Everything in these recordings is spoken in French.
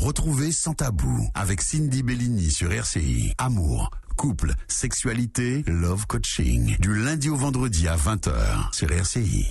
Retrouvez Sans Tabou avec Cindy Bellini sur RCI. Amour, couple, sexualité, love coaching. Du lundi au vendredi à 20h sur RCI.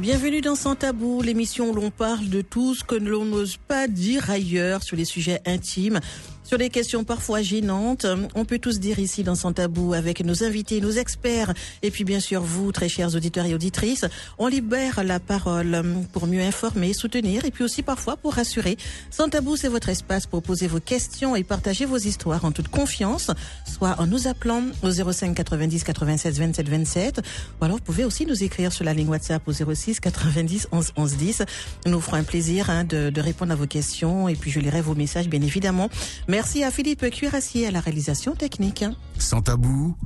Bienvenue dans Sans Tabou, l'émission où l'on parle de tout ce que l'on n'ose pas dire ailleurs sur les sujets intimes. Sur des questions parfois gênantes, on peut tous dire ici dans Sans Tabou avec nos invités, nos experts et puis bien sûr vous, très chers auditeurs et auditrices. On libère la parole pour mieux informer, soutenir et puis aussi parfois pour rassurer. Sans Tabou, c'est votre espace pour poser vos questions et partager vos histoires en toute confiance, soit en nous appelant au 05 90 96 27 27 ou alors vous pouvez aussi nous écrire sur la ligne WhatsApp au 06 90 11 11 10. Nous nous ferons un plaisir de répondre à vos questions et puis je lirai vos messages bien évidemment. Merci à Philippe Cuirassier à la réalisation technique. Sans Tabou,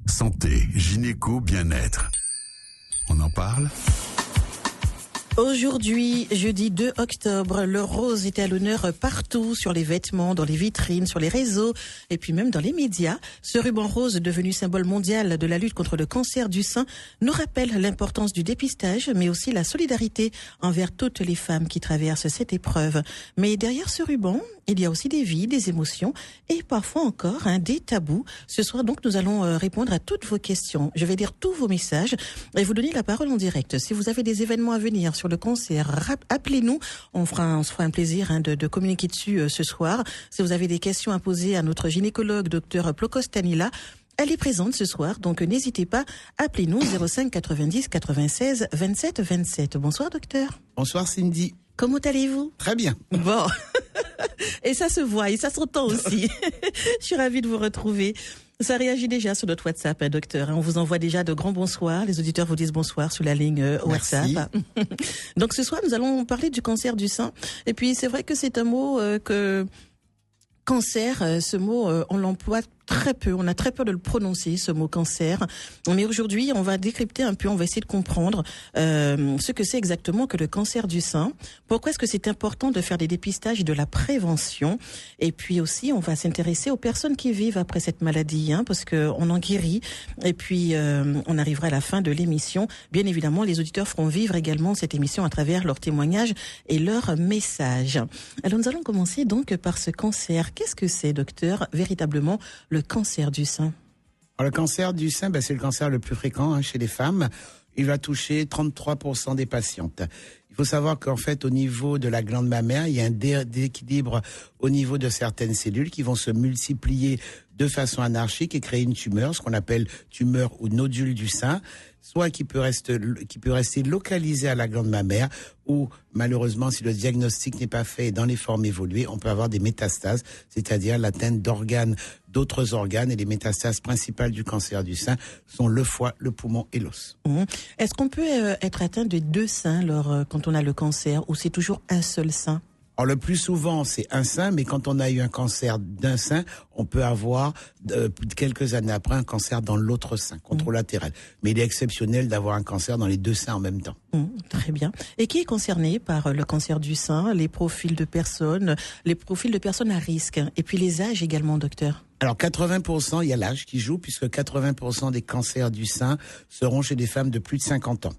santé, gynéco, bien-être. On en parle ? Aujourd'hui, jeudi 2 octobre, le rose est à l'honneur partout, sur les vêtements, dans les vitrines, sur les réseaux et puis même dans les médias. Ce ruban rose, devenu symbole mondial de la lutte contre le cancer du sein, nous rappelle l'importance du dépistage, mais aussi la solidarité envers toutes les femmes qui traversent cette épreuve. Mais derrière ce ruban, il y a aussi des vies, des émotions et parfois encore des tabous. Ce soir, donc, nous allons répondre à toutes vos questions. Je vais lire tous vos messages et vous donner la parole en direct. Si vous avez des événements à venir sur le cancer, appelez-nous. On se fera un plaisir de communiquer dessus ce soir. Si vous avez des questions à poser à notre gynécologue, docteur Plokostanila, elle est présente ce soir, donc n'hésitez pas, appelez-nous 05 90 96 27 27. Bonsoir docteur. Bonsoir Cindy. Comment allez-vous? Très bien. Bon. Et ça se voit et ça s'entend aussi. Je suis ravie de vous retrouver. Ça réagit déjà sur notre WhatsApp, docteur. On vous envoie déjà de grands bonsoirs. Les auditeurs vous disent bonsoir sur la ligne WhatsApp. Donc ce soir, nous allons parler du cancer du sein. Et puis c'est vrai que c'est un mot que... Cancer, ce mot, on l'emploie très peu. On a très peur de le prononcer, ce mot cancer. Mais aujourd'hui, on va décrypter un peu, on va essayer de comprendre ce que c'est exactement que le cancer du sein. Pourquoi est-ce que c'est important de faire des dépistages et de la prévention? Et puis aussi, on va s'intéresser aux personnes qui vivent après cette maladie, parce que on en guérit. Et puis, on arrivera à la fin de l'émission. Bien évidemment, les auditeurs feront vivre également cette émission à travers leurs témoignages et leurs messages. Alors, nous allons commencer donc par ce cancer. Qu'est-ce que c'est, docteur, véritablement, le cancer du sein? Alors, le cancer du sein, c'est le cancer le plus fréquent chez les femmes. Il va toucher 33% des patientes. Il faut savoir qu'en fait, au niveau de la glande mammaire, il y a un déséquilibre au niveau de certaines cellules qui vont se multiplier de façon anarchique et créer une tumeur, ce qu'on appelle tumeur ou nodule du sein, soit qui peut rester localisé à la glande mammaire, ou malheureusement, si le diagnostic n'est pas fait dans les formes évoluées, on peut avoir des métastases, c'est-à-dire l'atteinte d'organes, d'autres organes, et les métastases principales du cancer du sein sont le foie, le poumon et l'os. Est-ce qu'on peut être atteint de deux seins quand on a le cancer, ou c'est toujours un seul sein? Alors, le plus souvent, c'est un sein, mais quand on a eu un cancer d'un sein, on peut avoir, quelques années après, un cancer dans l'autre sein, contralatéral. Mais il est exceptionnel d'avoir un cancer dans les deux seins en même temps. Très bien. Et qui est concerné par le cancer du sein? Les profils de personnes à risque, et puis les âges également, docteur? Alors, 80%, il y a l'âge qui joue, puisque 80% des cancers du sein seront chez des femmes de plus de 50 ans.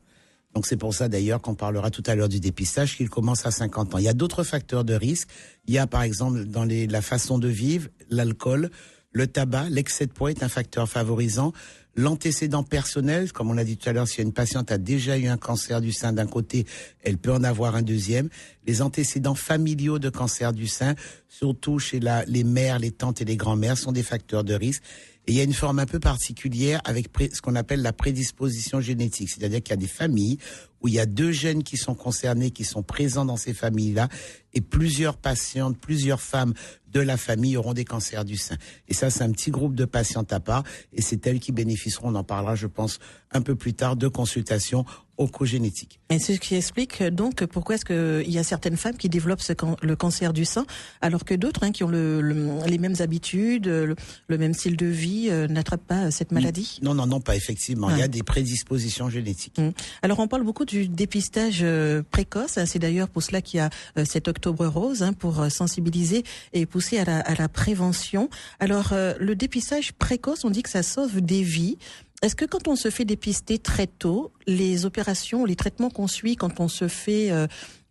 Donc c'est pour ça d'ailleurs qu'on parlera tout à l'heure du dépistage qu'il commence à 50 ans. Il y a d'autres facteurs de risque. Il y a par exemple dans la façon de vivre, l'alcool, le tabac, l'excès de poids est un facteur favorisant. L'antécédent personnel, comme on l'a dit tout à l'heure, si une patiente a déjà eu un cancer du sein d'un côté, elle peut en avoir un deuxième. Les antécédents familiaux de cancer du sein, surtout chez les mères, les tantes et les grands-mères, sont des facteurs de risque. Et il y a une forme un peu particulière avec ce qu'on appelle la prédisposition génétique. C'est-à-dire qu'il y a des familles où il y a deux gènes qui sont concernés, qui sont présents dans ces familles-là, et plusieurs patientes, plusieurs femmes de la famille auront des cancers du sein. Et ça, c'est un petit groupe de patientes à part, et c'est elles qui bénéficieront, on en parlera, je pense, un peu plus tard, de consultations oncogénétiques. Et c'est ce qui explique donc pourquoi est-ce qu'il y a certaines femmes qui développent le cancer du sein, alors que d'autres qui ont les mêmes habitudes, le même style de vie, n'attrapent pas cette maladie? Non, pas effectivement. Il y a des prédispositions génétiques. Alors, on parle beaucoup du dépistage précoce. C'est d'ailleurs pour cela qu'il y a cet octobre rose, pour sensibiliser et pousser à la prévention. Alors, le dépistage précoce, on dit que ça sauve des vies. Est-ce que quand on se fait dépister très tôt, les opérations, les traitements qu'on suit quand on se fait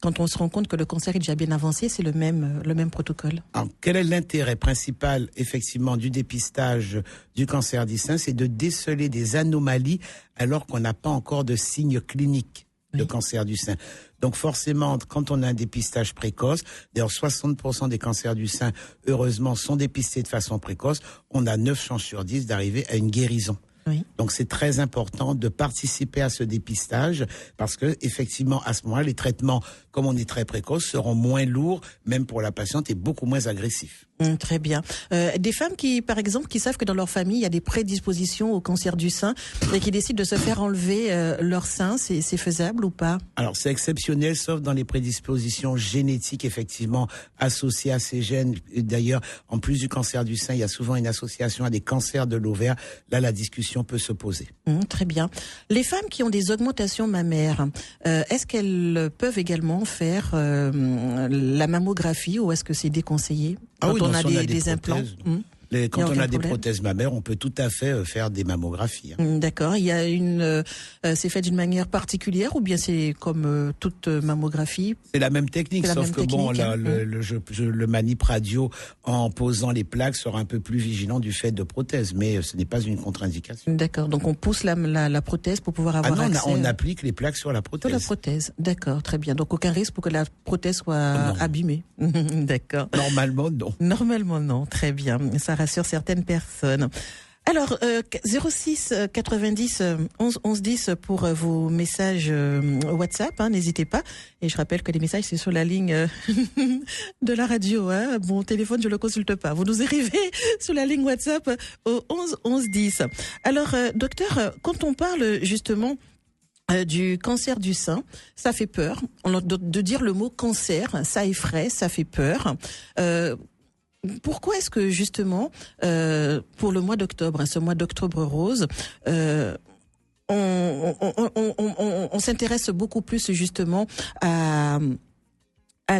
quand on se rend compte que le cancer est déjà bien avancé, c'est le même protocole. Alors, quel est l'intérêt principal, effectivement, du dépistage du cancer du sein? C'est de déceler des anomalies alors qu'on n'a pas encore de signes cliniques de cancer du sein. Donc forcément, quand on a un dépistage précoce, d'ailleurs 60% des cancers du sein, heureusement, sont dépistés de façon précoce, on a 9 chances sur 10 d'arriver à une guérison. Oui. Donc c'est très important de participer à ce dépistage parce que effectivement à ce moment-là les traitements, comme on est très précoce, seront moins lourds, même pour la patiente, et beaucoup moins agressifs. Très bien. Des femmes qui, par exemple, qui savent que dans leur famille il y a des prédispositions au cancer du sein et qui décident de se faire enlever leur sein, c'est faisable ou pas? Alors c'est exceptionnel, sauf dans les prédispositions génétiques effectivement associées à ces gènes. Et d'ailleurs, en plus du cancer du sein, il y a souvent une association à des cancers de l'ovaire. Là, la discussion peut se poser. Très bien. Les femmes qui ont des augmentations mammaires, est-ce qu'elles peuvent également faire la mammographie ou est-ce que c'est déconseillé quand on a des implants? Quand on a des prothèses mammaires, on peut tout à fait faire des mammographies. D'accord. Il y a c'est fait d'une manière particulière ou bien c'est comme toute mammographie? C'est la même technique, sauf que le manip radio en posant les plaques sera un peu plus vigilant du fait de prothèses, mais ce n'est pas une contre-indication. D'accord. Donc on pousse la prothèse pour pouvoir avoir accès. On applique les plaques sur la prothèse. Sur la prothèse. D'accord. Très bien. Donc aucun risque pour que la prothèse soit abîmée. D'accord. Normalement non. Normalement non. Très bien. Ça rassure certaines personnes. Alors, 06 90 11 11 10 pour vos messages WhatsApp, n'hésitez pas. Et je rappelle que les messages, c'est sur la ligne de la radio. Mon téléphone, je le consulte pas. Vous nous écrivez sur la ligne WhatsApp au 11 11 10. Alors, docteur, quand on parle justement du cancer du sein, ça fait peur. De dire le mot cancer, ça effraie, ça fait peur. Pourquoi est-ce que justement, pour le mois d'octobre, ce mois d'octobre rose, on s'intéresse beaucoup plus justement à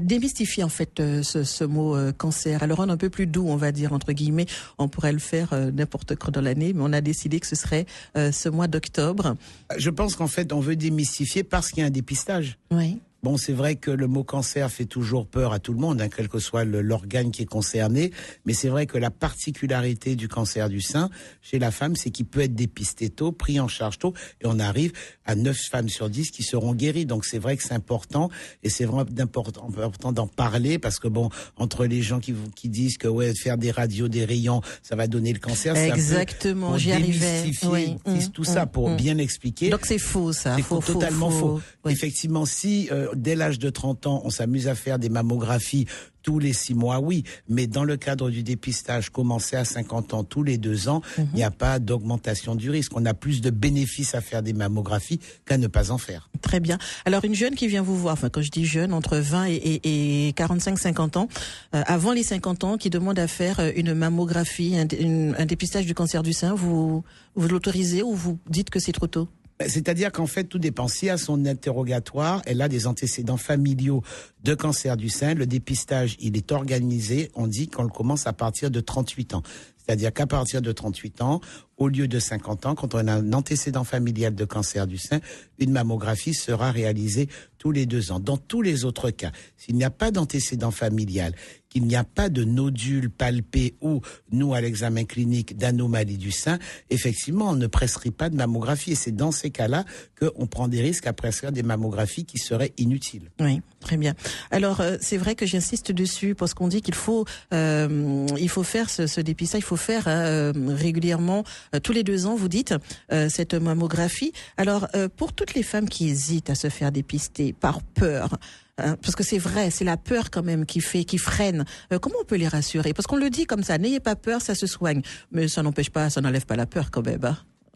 démystifier en fait ce mot cancer, à le rendre un peu plus doux, on va dire entre guillemets. On pourrait le faire n'importe quand dans l'année, mais on a décidé que ce serait ce mois d'octobre. Je pense qu'en fait, on veut démystifier parce qu'il y a un dépistage. Oui. Bon, c'est vrai que le mot cancer fait toujours peur à tout le monde, quel que soit l'organe qui est concerné. Mais c'est vrai que la particularité du cancer du sein chez la femme, c'est qu'il peut être dépisté tôt, pris en charge tôt, et on arrive à 9 femmes sur 10 qui seront guéries. Donc c'est vrai que c'est important, et c'est vraiment important d'en parler, parce que bon, entre les gens qui disent que faire des radios, des rayons, ça va donner le cancer. Exactement, j'y arrivais. Oui. Tout ça pour bien expliquer. Donc c'est faux, ça. C'est totalement faux. Oui. Effectivement, si dès l'âge de 30 ans, on s'amuse à faire des mammographies tous les 6 mois, oui. Mais dans le cadre du dépistage, commencer à 50 ans tous les 2 ans, il n'y a pas d'augmentation du risque. On a plus de bénéfices à faire des mammographies qu'à ne pas en faire. Très bien. Alors, une jeune qui vient vous voir, enfin, quand je dis jeune, entre 20 et 45-50 ans, avant les 50 ans, qui demande à faire une mammographie, un dépistage du cancer du sein, vous l'autorisez ou vous dites que c'est trop tôt? C'est-à-dire qu'en fait, tout dépend. Si à son interrogatoire, elle a des antécédents familiaux de cancer du sein, le dépistage, il est organisé, on dit qu'on le commence à partir de 38 ans. C'est-à-dire qu'à partir de 38 ans, au lieu de 50 ans, quand on a un antécédent familial de cancer du sein, une mammographie sera réalisée tous les 2 ans. Dans tous les autres cas, s'il n'y a pas d'antécédent familial, qu'il n'y a pas de nodules palpés ou, nous, à l'examen clinique, d'anomalie du sein, effectivement, on ne prescrit pas de mammographie. Et c'est dans ces cas-là qu'on prend des risques à prescrire des mammographies qui seraient inutiles. Oui, très bien. Alors, c'est vrai que j'insiste dessus parce qu'on dit qu'il faut faire ce dépistage, il faut faire régulièrement, tous les 2 ans, vous dites, cette mammographie. Alors, pour toutes les femmes qui hésitent à se faire dépister par peur, parce que c'est vrai, c'est la peur quand même qui freine. Comment on peut les rassurer? Parce qu'on le dit comme ça, n'ayez pas peur, ça se soigne. Mais ça n'empêche pas, ça n'enlève pas la peur quand même.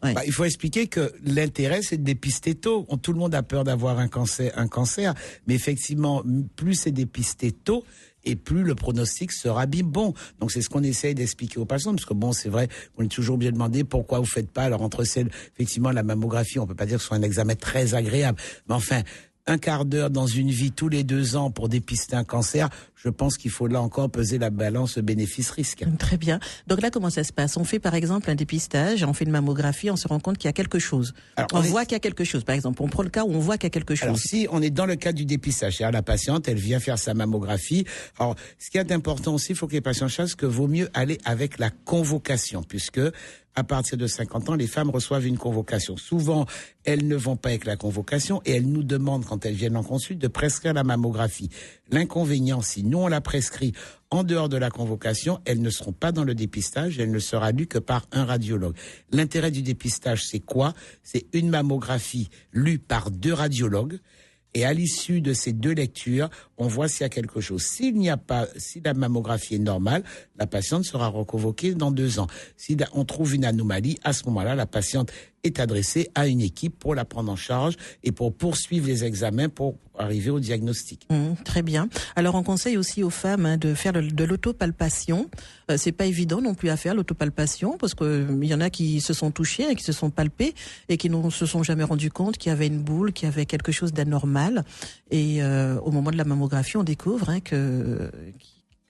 Ouais. Il faut expliquer que l'intérêt, c'est de dépister tôt. Tout le monde a peur d'avoir un cancer, mais effectivement, plus c'est dépisté tôt, et plus le pronostic sera bon. Donc c'est ce qu'on essaye d'expliquer aux patients, parce que bon, c'est vrai qu'on est toujours bien demandé pourquoi vous faites pas. Alors entre celles, effectivement, la mammographie, on peut pas dire que ce soit un examen très agréable, mais enfin, un quart d'heure dans une vie tous les 2 ans pour dépister un cancer, je pense qu'il faut là encore peser la balance bénéfice-risque. Très bien. Donc là, comment ça se passe? On fait par exemple un dépistage, on fait une mammographie, on se rend compte qu'il y a quelque chose. Alors, on voit qu'il y a quelque chose. Par exemple, on prend le cas où on voit qu'il y a quelque chose. Alors si on est dans le cas du dépistage, c'est-à-dire la patiente, elle vient faire sa mammographie. Alors, ce qui est important aussi, il faut que les patients sachent que vaut mieux aller avec la convocation, puisque à partir de 50 ans, les femmes reçoivent une convocation. Souvent, elles ne vont pas avec la convocation et elles nous demandent, quand elles viennent en consulte, de prescrire la mammographie. L'inconvénient, si nous on la prescrit en dehors de la convocation, elles ne seront pas dans le dépistage, elle ne sera lue que par un radiologue. L'intérêt du dépistage, c'est quoi? C'est une mammographie lue par 2 radiologues. Et à l'issue de ces 2 lectures, on voit s'il y a quelque chose. S'il n'y a pas, si la mammographie est normale, la patiente sera reconvoquée dans 2 ans. Si on trouve une anomalie, à ce moment-là, la patiente est adressée à une équipe pour la prendre en charge et pour poursuivre les examens pour arriver au diagnostic. Très bien. Alors, on conseille aussi aux femmes de faire de l'autopalpation. C'est pas évident non plus à faire l'autopalpation parce que il y en a qui se sont touchés et qui se sont palpés et qui ne se sont jamais rendus compte qu'il y avait une boule, qu'il y avait quelque chose d'anormal. Et au moment de la mammographie, on découvre que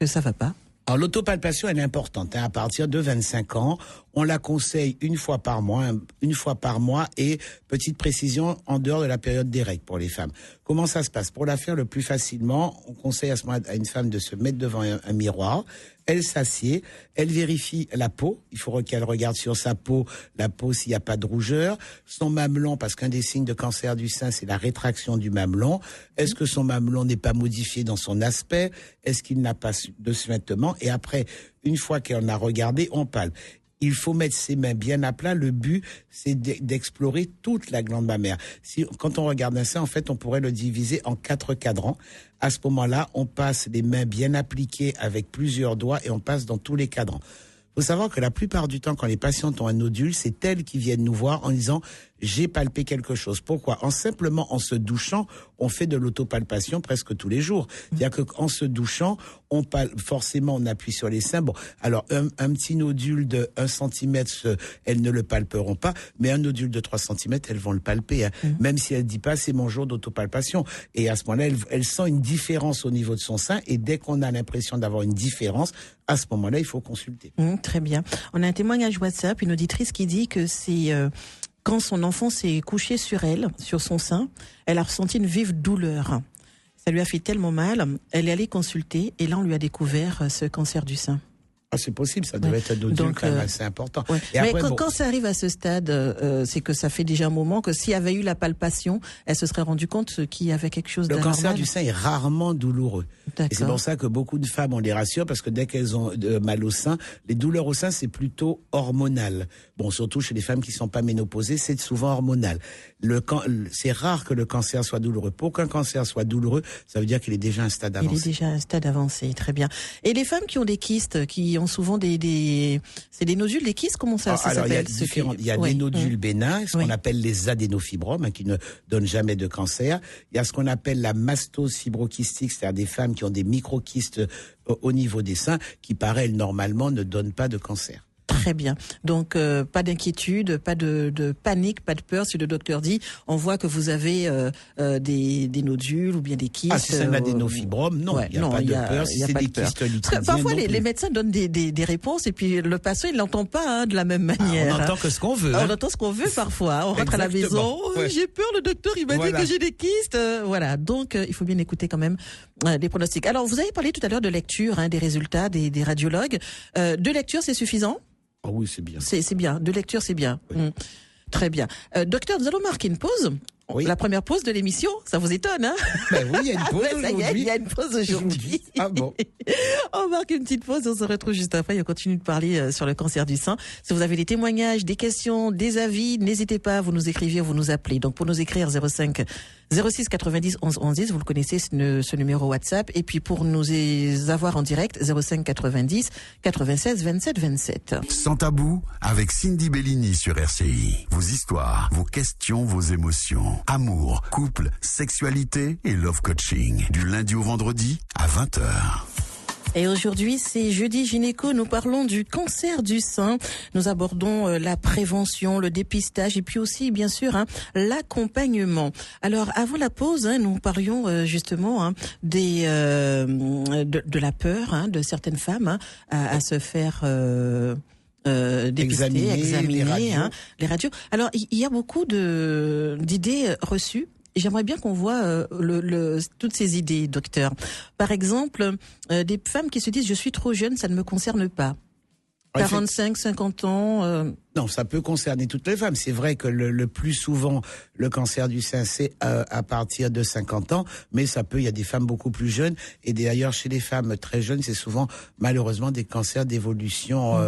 ça va pas. Alors l'autopalpation, elle est importante. À partir de 25 ans, on la conseille une fois par mois et petite précision en dehors de la période des règles pour les femmes. Comment ça se passe? Pour la faire le plus facilement, on conseille à ce moment à une femme de se mettre devant un miroir. Elle s'assied, elle vérifie la peau. Il faut qu'elle regarde sur sa peau, la peau s'il n'y a pas de rougeur. Son mamelon, parce qu'un des signes de cancer du sein, c'est la rétraction du mamelon. Est-ce que son mamelon n'est pas modifié dans son aspect? Est-ce qu'il n'a pas de suintement? Et après, une fois qu'elle a regardé, on palpe. Il faut mettre ses mains bien à plat. Le but, c'est d'explorer toute la glande mammaire. Quand on regarde un sein, en fait, on pourrait le diviser en 4 cadrans. À ce moment-là, on passe les mains bien appliquées avec plusieurs doigts et on passe dans tous les cadrans. Il faut savoir que la plupart du temps, quand les patientes ont un nodule, c'est elles qui viennent nous voir en disant « j'ai palpé quelque chose ». Pourquoi? En se douchant, on fait de l'autopalpation presque tous les jours. C'est-à-dire qu'en se douchant, on palpe, forcément on appuie sur les seins. Bon, alors un petit nodule de 1 cm, elles ne le palperont pas, mais un nodule de 3 cm, elles vont le palper. Même si elle dit pas « c'est mon jour d'autopalpation ». Et à ce moment-là, elle sent une différence au niveau de son sein et dès qu'on a l'impression d'avoir une différence, à ce moment-là, il faut consulter. Très bien. On a un témoignage WhatsApp, une auditrice qui dit que c'est quand son enfant s'est couché sur elle, sur son sein, elle a ressenti une vive douleur. Ça lui a fait tellement mal, elle est allée consulter et là on lui a découvert ce cancer du sein. Ah, c'est possible, ça devait être un nodule quand même assez important. Ouais. Et mais après, quand ça arrive à ce stade, c'est que ça fait déjà un moment que s'il y avait eu la palpation, elle se serait rendue compte qu'il y avait quelque chose d'anormal. Le cancer du sein est rarement douloureux. Et c'est pour ça que beaucoup de femmes, on les rassure, parce que dès qu'elles ont mal au sein, les douleurs au sein, c'est plutôt hormonal. Bon, surtout chez les femmes qui sont pas ménopausées, c'est souvent hormonal. C'est rare que le cancer soit douloureux. Pour qu'un cancer soit douloureux, ça veut dire qu'il est déjà à un stade avancé. Il est déjà à un stade avancé, très bien. Et les femmes qui ont des kystes, qui ont souvent c'est des nodules, des kystes, comment ça s'appelle? Il y a des nodules bénins, ce qu'on appelle les adénofibromes, qui ne donnent jamais de cancer. Il y a ce qu'on appelle la mastose fibrokystique, c'est-à-dire des femmes qui ont des microkystes au niveau des seins, qui, par elles, normalement, ne donnent pas de cancer. Très bien. Donc, pas d'inquiétude, pas de panique, pas de peur. Si le docteur dit, on voit que vous avez des nodules ou bien des kystes. Ah, si c'est un adénofibrome, non, il n'y a pas de peur. Si c'est des kystes lutéidiens, parfois, les médecins donnent des réponses et puis le patient, il l'entend pas de la même manière. On entend que ce qu'on veut. On entend ce qu'on veut parfois. On rentre à la maison, j'ai peur, le docteur, il m'a dit que j'ai des kystes. Voilà. Donc, il faut bien écouter quand même les pronostics. Alors, vous avez parlé tout à l'heure de lecture, des résultats des radiologues. 2 lectures, c'est suffisant? Ah oui, c'est bien. C'est bien. 2 lectures, c'est bien. Oui. Très bien. Docteur, nous allons marquer une pause. Oui. La première pause de l'émission, ça vous étonne, hein? Ben oui, il y a une pause aujourd'hui. Il y a une pause aujourd'hui. Ah bon? On marque une petite pause, on se retrouve juste après et on continue de parler sur le cancer du sein. Si vous avez des témoignages, des questions, des avis, n'hésitez pas, vous nous écrivez, vous nous appelez. Donc pour nous écrire 06 90 11 11 10, vous le connaissez, ce numéro WhatsApp. Et puis pour nous avoir en direct, 05 90 96 27 27. Sans tabou, avec Cindy Bellini sur RCI. Vos histoires, vos questions, vos émotions. Amour, couple, sexualité et love coaching. Du lundi au vendredi à 20h. Et aujourd'hui, c'est jeudi gynéco. Nous parlons du cancer du sein. Nous abordons la prévention, le dépistage et puis aussi, bien sûr, l'accompagnement. Alors, avant la pause, nous parlions justement de la peur de certaines femmes à se faire dépister, examiner les radios. Alors, il y a beaucoup d'idées reçues. J'aimerais bien qu'on voit toutes ces idées, docteur. Par exemple, des femmes qui se disent « je suis trop jeune, ça ne me concerne pas ». 45, 50 ans... Non, ça peut concerner toutes les femmes. C'est vrai que le plus souvent, le cancer du sein, c'est à partir de 50 ans, mais il y a des femmes beaucoup plus jeunes. Et d'ailleurs, chez les femmes très jeunes, c'est souvent, malheureusement, des cancers d'évolution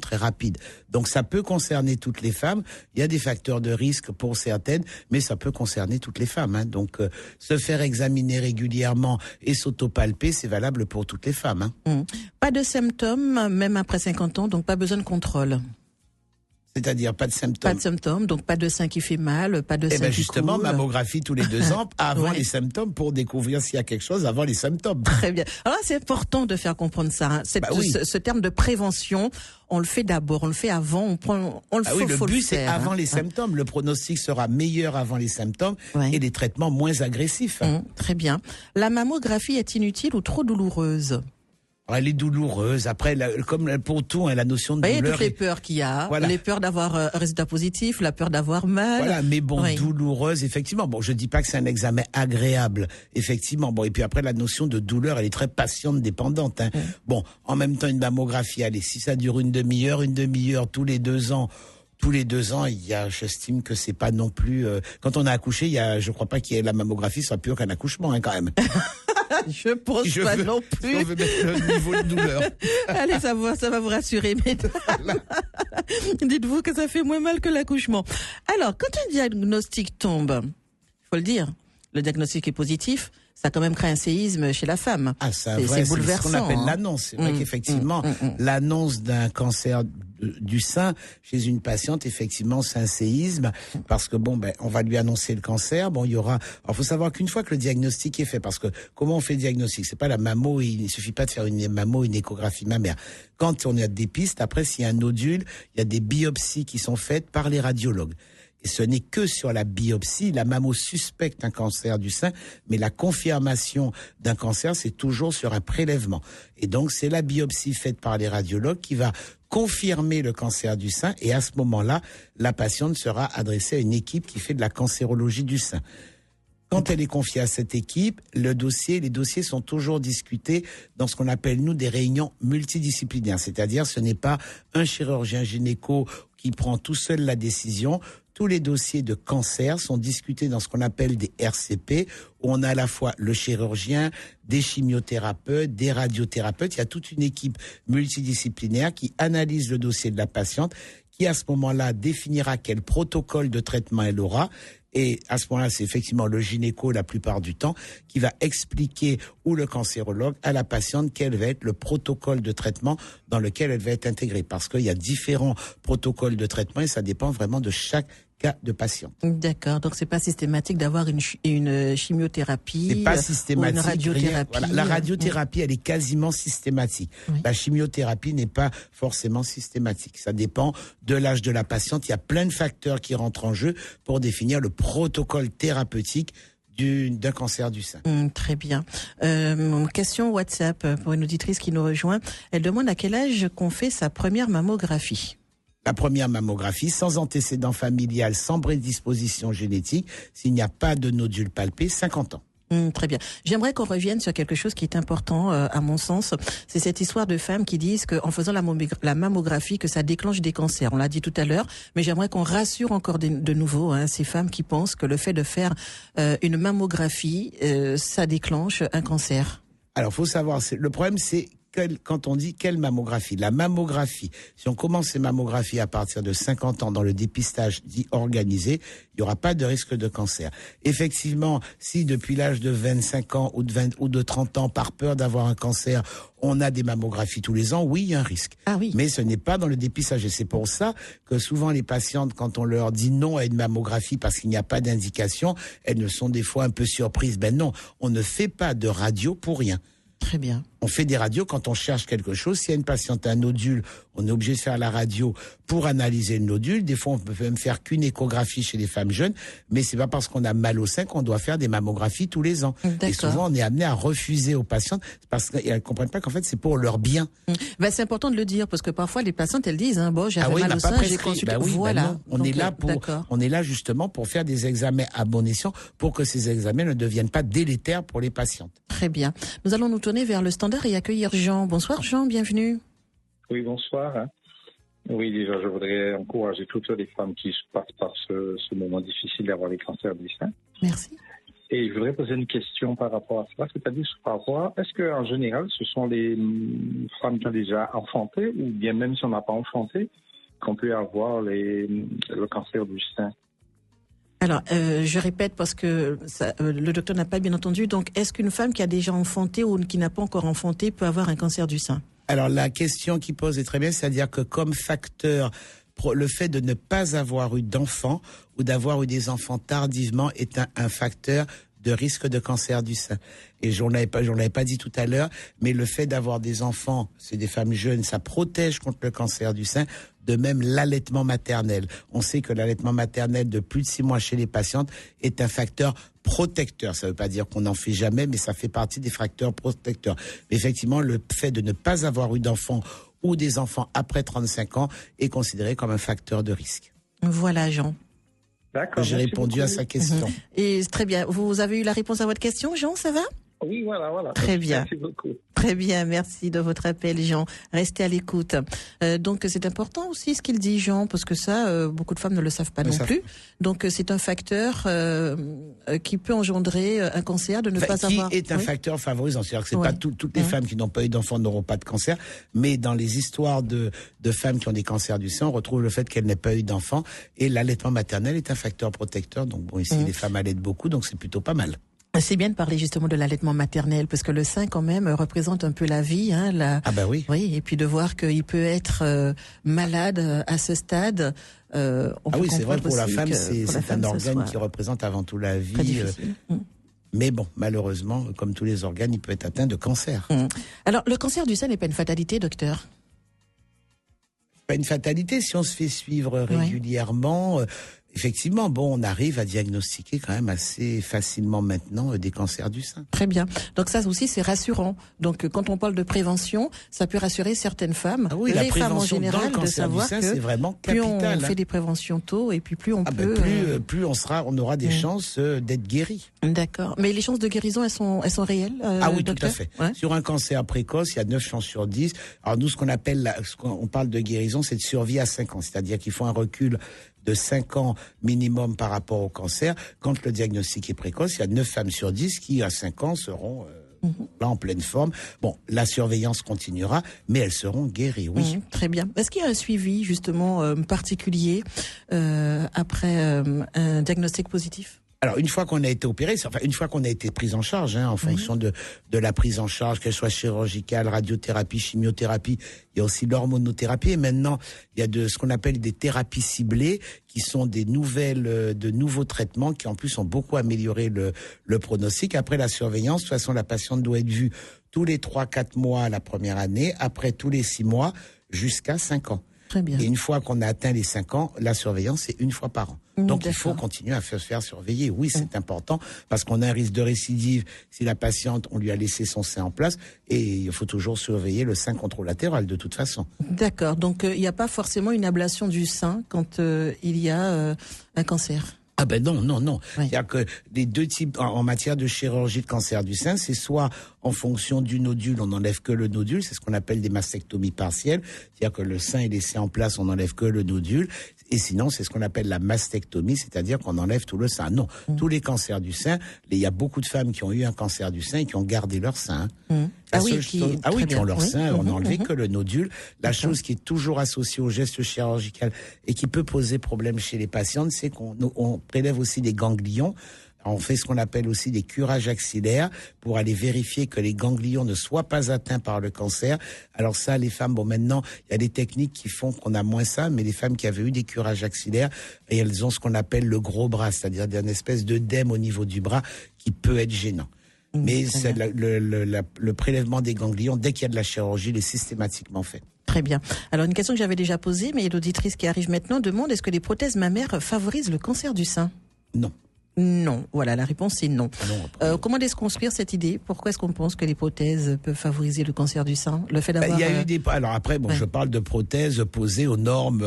très rapide. Donc, ça peut concerner toutes les femmes. Il y a des facteurs de risque pour certaines, mais ça peut concerner toutes les femmes. Donc, se faire examiner régulièrement et s'autopalper, c'est valable pour toutes les femmes. Pas de symptômes, même après 50 ans, donc pas besoin de contrôle. C'est-à-dire pas de symptômes. Pas de symptômes, donc pas de sein qui fait mal, pas de sein qui coule. Justement, mammographie tous les 2 ans avant les symptômes pour découvrir s'il y a quelque chose avant les symptômes. Très bien. Alors c'est important de faire comprendre ça. Ce terme de prévention, on le fait d'abord, on le fait avant, le but c'est avant les symptômes. Le pronostic sera meilleur avant les symptômes et les traitements moins agressifs. Très bien. La mammographie est inutile ou trop douloureuse? Elle est douloureuse. Après, comme pour tout, la notion de douleur. Il y a toutes les peurs qu'il y a. Voilà. Les peurs d'avoir un résultat positif, la peur d'avoir mal. Voilà, mais douloureuse, effectivement. Bon, je dis pas que c'est un examen agréable, effectivement. Bon, et puis après, la notion de douleur, elle est très patiente, dépendante. Bon, en même temps, une mammographie, allez, si ça dure une demi-heure tous les 2 ans. Tous les 2 ans, j'estime que c'est pas non plus. Quand on a accouché, je crois pas qu'il y ait la mammographie soit pure qu'un accouchement, quand même. Je pense pas non plus. Si on veut mettre le niveau de douleur. Allez, ça va vous rassurer, mesdames. Voilà. Dites-vous que ça fait moins mal que l'accouchement. Alors, quand un diagnostic tombe, il faut le dire, le diagnostic est positif, ça a quand même créé un séisme chez la femme. C'est bouleversant. C'est ce qu'on appelle l'annonce. C'est vrai qu'effectivement, l'annonce d'un cancer du sein chez une patiente, effectivement, c'est un séisme parce que on va lui annoncer le cancer. Il y aura. Alors, faut savoir qu'une fois que le diagnostic est fait, parce que comment on fait le diagnostic, c'est pas la mammo. Il suffit pas de faire une mammo, une échographie mammaire. Quand on a des pistes, après, s'il y a un nodule, il y a des biopsies qui sont faites par les radiologues. Et ce n'est que sur la biopsie, la mammo suspecte un cancer du sein, mais la confirmation d'un cancer, c'est toujours sur un prélèvement. Et donc, c'est la biopsie faite par les radiologues qui va confirmer le cancer du sein. Et à ce moment-là, la patiente sera adressée à une équipe qui fait de la cancérologie du sein. Quand elle est confiée à cette équipe, les dossiers sont toujours discutés dans ce qu'on appelle, nous, des réunions multidisciplinaires. C'est-à-dire, ce n'est pas un chirurgien gynéco qui prend tout seul la décision. Tous les dossiers de cancer sont discutés dans ce qu'on appelle des RCP, où on a à la fois le chirurgien, des chimiothérapeutes, des radiothérapeutes. Il y a toute une équipe multidisciplinaire qui analyse le dossier de la patiente, qui à ce moment-là définira quel protocole de traitement elle aura. Et à ce moment-là, c'est effectivement le gynéco, la plupart du temps, qui va expliquer, ou le cancérologue, à la patiente quel va être le protocole de traitement dans lequel elle va être intégrée. Parce qu'il y a différents protocoles de traitement et ça dépend vraiment de chaque cas de patient. D'accord, donc c'est pas systématique d'avoir une chimiothérapie. C'est pas systématique. Ou une radiothérapie. Voilà, la radiothérapie, elle est quasiment systématique. Oui. La chimiothérapie n'est pas forcément systématique. Ça dépend de l'âge de la patiente. Il y a plein de facteurs qui rentrent en jeu pour définir le protocole thérapeutique d'un cancer du sein. Très bien. Question WhatsApp pour une auditrice qui nous rejoint. Elle demande à quel âge qu'on fait sa première mammographie. La première mammographie, sans antécédent familial, sans prédisposition génétique, s'il n'y a pas de nodule palpé, 50 ans. Très bien. J'aimerais qu'on revienne sur quelque chose qui est important, à mon sens. C'est cette histoire de femmes qui disent qu'en faisant la mammographie, que ça déclenche des cancers. On l'a dit tout à l'heure, mais j'aimerais qu'on rassure encore de nouveau ces femmes qui pensent que le fait de faire une mammographie, ça déclenche un cancer. Alors, faut savoir, le problème, c'est quand on dit quelle mammographie, la mammographie, si on commence ces mammographies à partir de 50 ans dans le dépistage dit organisé, il n'y aura pas de risque de cancer. Effectivement, si depuis l'âge de 25 ans ou de 30 ans, par peur d'avoir un cancer, on a des mammographies tous les ans, oui, il y a un risque. Ah oui. Mais ce n'est pas dans le dépistage. Et c'est pour ça que souvent les patientes, quand on leur dit non à une mammographie parce qu'il n'y a pas d'indication, elles ne sont des fois un peu surprises. Ben non, on ne fait pas de radio pour rien. Très bien. On fait des radios quand on cherche quelque chose. S'il y a une patiente, un nodule, on est obligé de faire la radio pour analyser le nodule. Des fois, on peut même faire qu'une échographie chez les femmes jeunes, mais c'est pas parce qu'on a mal au sein qu'on doit faire des mammographies tous les ans. D'accord. Et souvent, on est amené à refuser aux patientes parce qu'elles comprennent pas qu'en fait, c'est pour leur bien. Ben, c'est important de le dire parce que parfois les patientes elles disent bon j'avais on mal n'a au pas sein, j'ai prescrit. consulté. Oui, voilà. non. On Donc, est là d'accord. on est là justement pour faire des examens à bon escient pour que ces examens ne deviennent pas délétères pour les patientes. Très bien. Nous allons nous tourner vers le standard et accueillir Jean. Bonsoir Jean, bienvenue. Oui, bonsoir. Oui, déjà, je voudrais encourager toutes les femmes qui passent par ce moment difficile d'avoir les cancers du sein. Merci. Et je voudrais poser une question par rapport à cela, c'est-à-dire par rapport, est-ce qu'en général, ce sont les femmes qui ont déjà enfanté, ou bien même si on n'a pas enfanté, qu'on peut avoir le cancer du sein? Alors, je répète parce que le docteur n'a pas bien entendu. Donc, est-ce qu'une femme qui a déjà enfanté ou qui n'a pas encore enfanté peut avoir un cancer du sein? Alors, la question qu'il pose est très bien, c'est-à-dire que comme facteur, le fait de ne pas avoir eu d'enfants ou d'avoir eu des enfants tardivement est un facteur de risque de cancer du sein. Et j'en l'avais pas dit tout à l'heure, mais le fait d'avoir des enfants, c'est des femmes jeunes, ça protège contre le cancer du sein. De même, l'allaitement maternel. On sait que l'allaitement maternel de plus de 6 mois chez les patientes est un facteur protecteur. Ça ne veut pas dire qu'on n'en fait jamais, mais ça fait partie des facteurs protecteurs. Mais effectivement, le fait de ne pas avoir eu d'enfants ou des enfants après 35 ans est considéré comme un facteur de risque. Voilà, Jean. D'accord. J'ai répondu à sa question. Et très bien. Vous avez eu la réponse à votre question, Jean, ça va? Oui, voilà. Très bien. Merci beaucoup. Très bien, merci de votre appel, Jean. Restez à l'écoute. Donc, c'est important aussi ce qu'il dit, Jean, parce que ça, beaucoup de femmes ne le savent pas non plus. Donc, c'est un facteur qui peut engendrer un cancer de ne pas avoir... Qui est un facteur favorisant. C'est-à-dire que c'est pas toutes les Mmh. femmes qui n'ont pas eu d'enfants n'auront pas de cancer, mais dans les histoires de femmes qui ont des cancers du sein, on retrouve le fait qu'elles n'aient pas eu d'enfants, et l'allaitement maternel est un facteur protecteur. Donc bon, ici, les femmes allaitent beaucoup, donc c'est plutôt pas mal. C'est bien de parler justement de l'allaitement maternel, parce que le sein quand même représente un peu la vie. Ah bah oui. Oui, et puis de voir qu'il peut être malade à ce stade. Oui, c'est vrai, pour la femme, c'est un organe qui représente avant tout la vie. Très difficile. Mais bon, malheureusement, comme tous les organes, il peut être atteint de cancer. Alors, le cancer du sein n'est pas une fatalité, docteur? Pas une fatalité si on se fait suivre régulièrement. Effectivement, bon, on arrive à diagnostiquer quand même assez facilement maintenant des cancers du sein. Très bien. Donc ça aussi, c'est rassurant. Donc quand on parle de prévention, ça peut rassurer certaines femmes, les femmes en général, dans le de savoir sein, que c'est vraiment plus capital, on fait des préventions tôt, et puis plus on peut... plus on aura des chances d'être guéri. D'accord. Mais les chances de guérison, elles sont réelles, oui, docteur? tout à fait. Ouais. Sur un cancer précoce, il y a 9 chances sur 10. Alors nous, ce qu'on appelle, on parle de guérison, c'est de survie à 5 ans. C'est-à-dire qu'il faut un recul de 5 ans minimum par rapport au cancer. Quand le diagnostic est précoce, il y a 9 femmes sur 10 qui, à 5 ans, seront là en pleine forme. Bon, la surveillance continuera, mais elles seront guéries, oui. Très bien. Est-ce qu'il y a un suivi, justement, particulier après un diagnostic positif? Alors, une fois qu'on a été opéré, une fois qu'on a été pris en charge, en fonction de la prise en charge, qu'elle soit chirurgicale, radiothérapie, chimiothérapie, il y a aussi l'hormonothérapie. Et maintenant, il y a ce qu'on appelle des thérapies ciblées, qui sont de nouveaux traitements qui, en plus, ont beaucoup amélioré le pronostic. Après la surveillance, de toute façon, la patiente doit être vue tous les 3-4 mois la première année, après tous les 6 mois, jusqu'à 5 ans. Très bien. Et une fois qu'on a atteint les 5 ans, la surveillance, c'est une fois par an. Donc, il faut continuer à se faire surveiller. Oui, c'est important, parce qu'on a un risque de récidive si la patiente, on lui a laissé son sein en place, et il faut toujours surveiller le sein controlatéral, de toute façon. D'accord. Donc, il n'y a pas forcément une ablation du sein quand il y a un cancer? Ah ben non. Oui. C'est-à-dire que les deux types, en matière de chirurgie de cancer du sein, c'est soit en fonction du nodule, on n'enlève que le nodule, c'est ce qu'on appelle des mastectomies partielles, c'est-à-dire que le sein est laissé en place, on n'enlève que le nodule, et sinon c'est ce qu'on appelle la mastectomie, c'est-à-dire qu'on enlève tout le sein. Non, tous les cancers du sein, il y a beaucoup de femmes qui ont eu un cancer du sein et qui ont gardé leur sein. Qui ont leur sein, on n'a enlevé que le nodule. La chose qui est toujours associée au geste chirurgical et qui peut poser problème chez les patientes, c'est qu'on prélève aussi des ganglions. On fait ce qu'on appelle aussi des curages axillaires pour aller vérifier que les ganglions ne soient pas atteints par le cancer. Alors ça, les femmes, maintenant, il y a des techniques qui font qu'on a moins ça, mais les femmes qui avaient eu des curages axillaires, et elles ont ce qu'on appelle le gros bras, c'est-à-dire une espèce d'œdème au niveau du bras qui peut être gênant. Mais c'est le prélèvement des ganglions, dès qu'il y a de la chirurgie, il est systématiquement fait. Très bien. Alors, une question que j'avais déjà posée, mais l'auditrice qui arrive maintenant demande, est-ce que les prothèses mammaires favorisent le cancer du sein? Non. Non. Voilà, la réponse c'est non. Non, comment déconstruire cette idée? Pourquoi est-ce qu'on pense que les prothèses peuvent favoriser le cancer du sein? Le fait d'avoir... Il y a eu des... Alors après, bon, je parle de prothèses posées aux normes,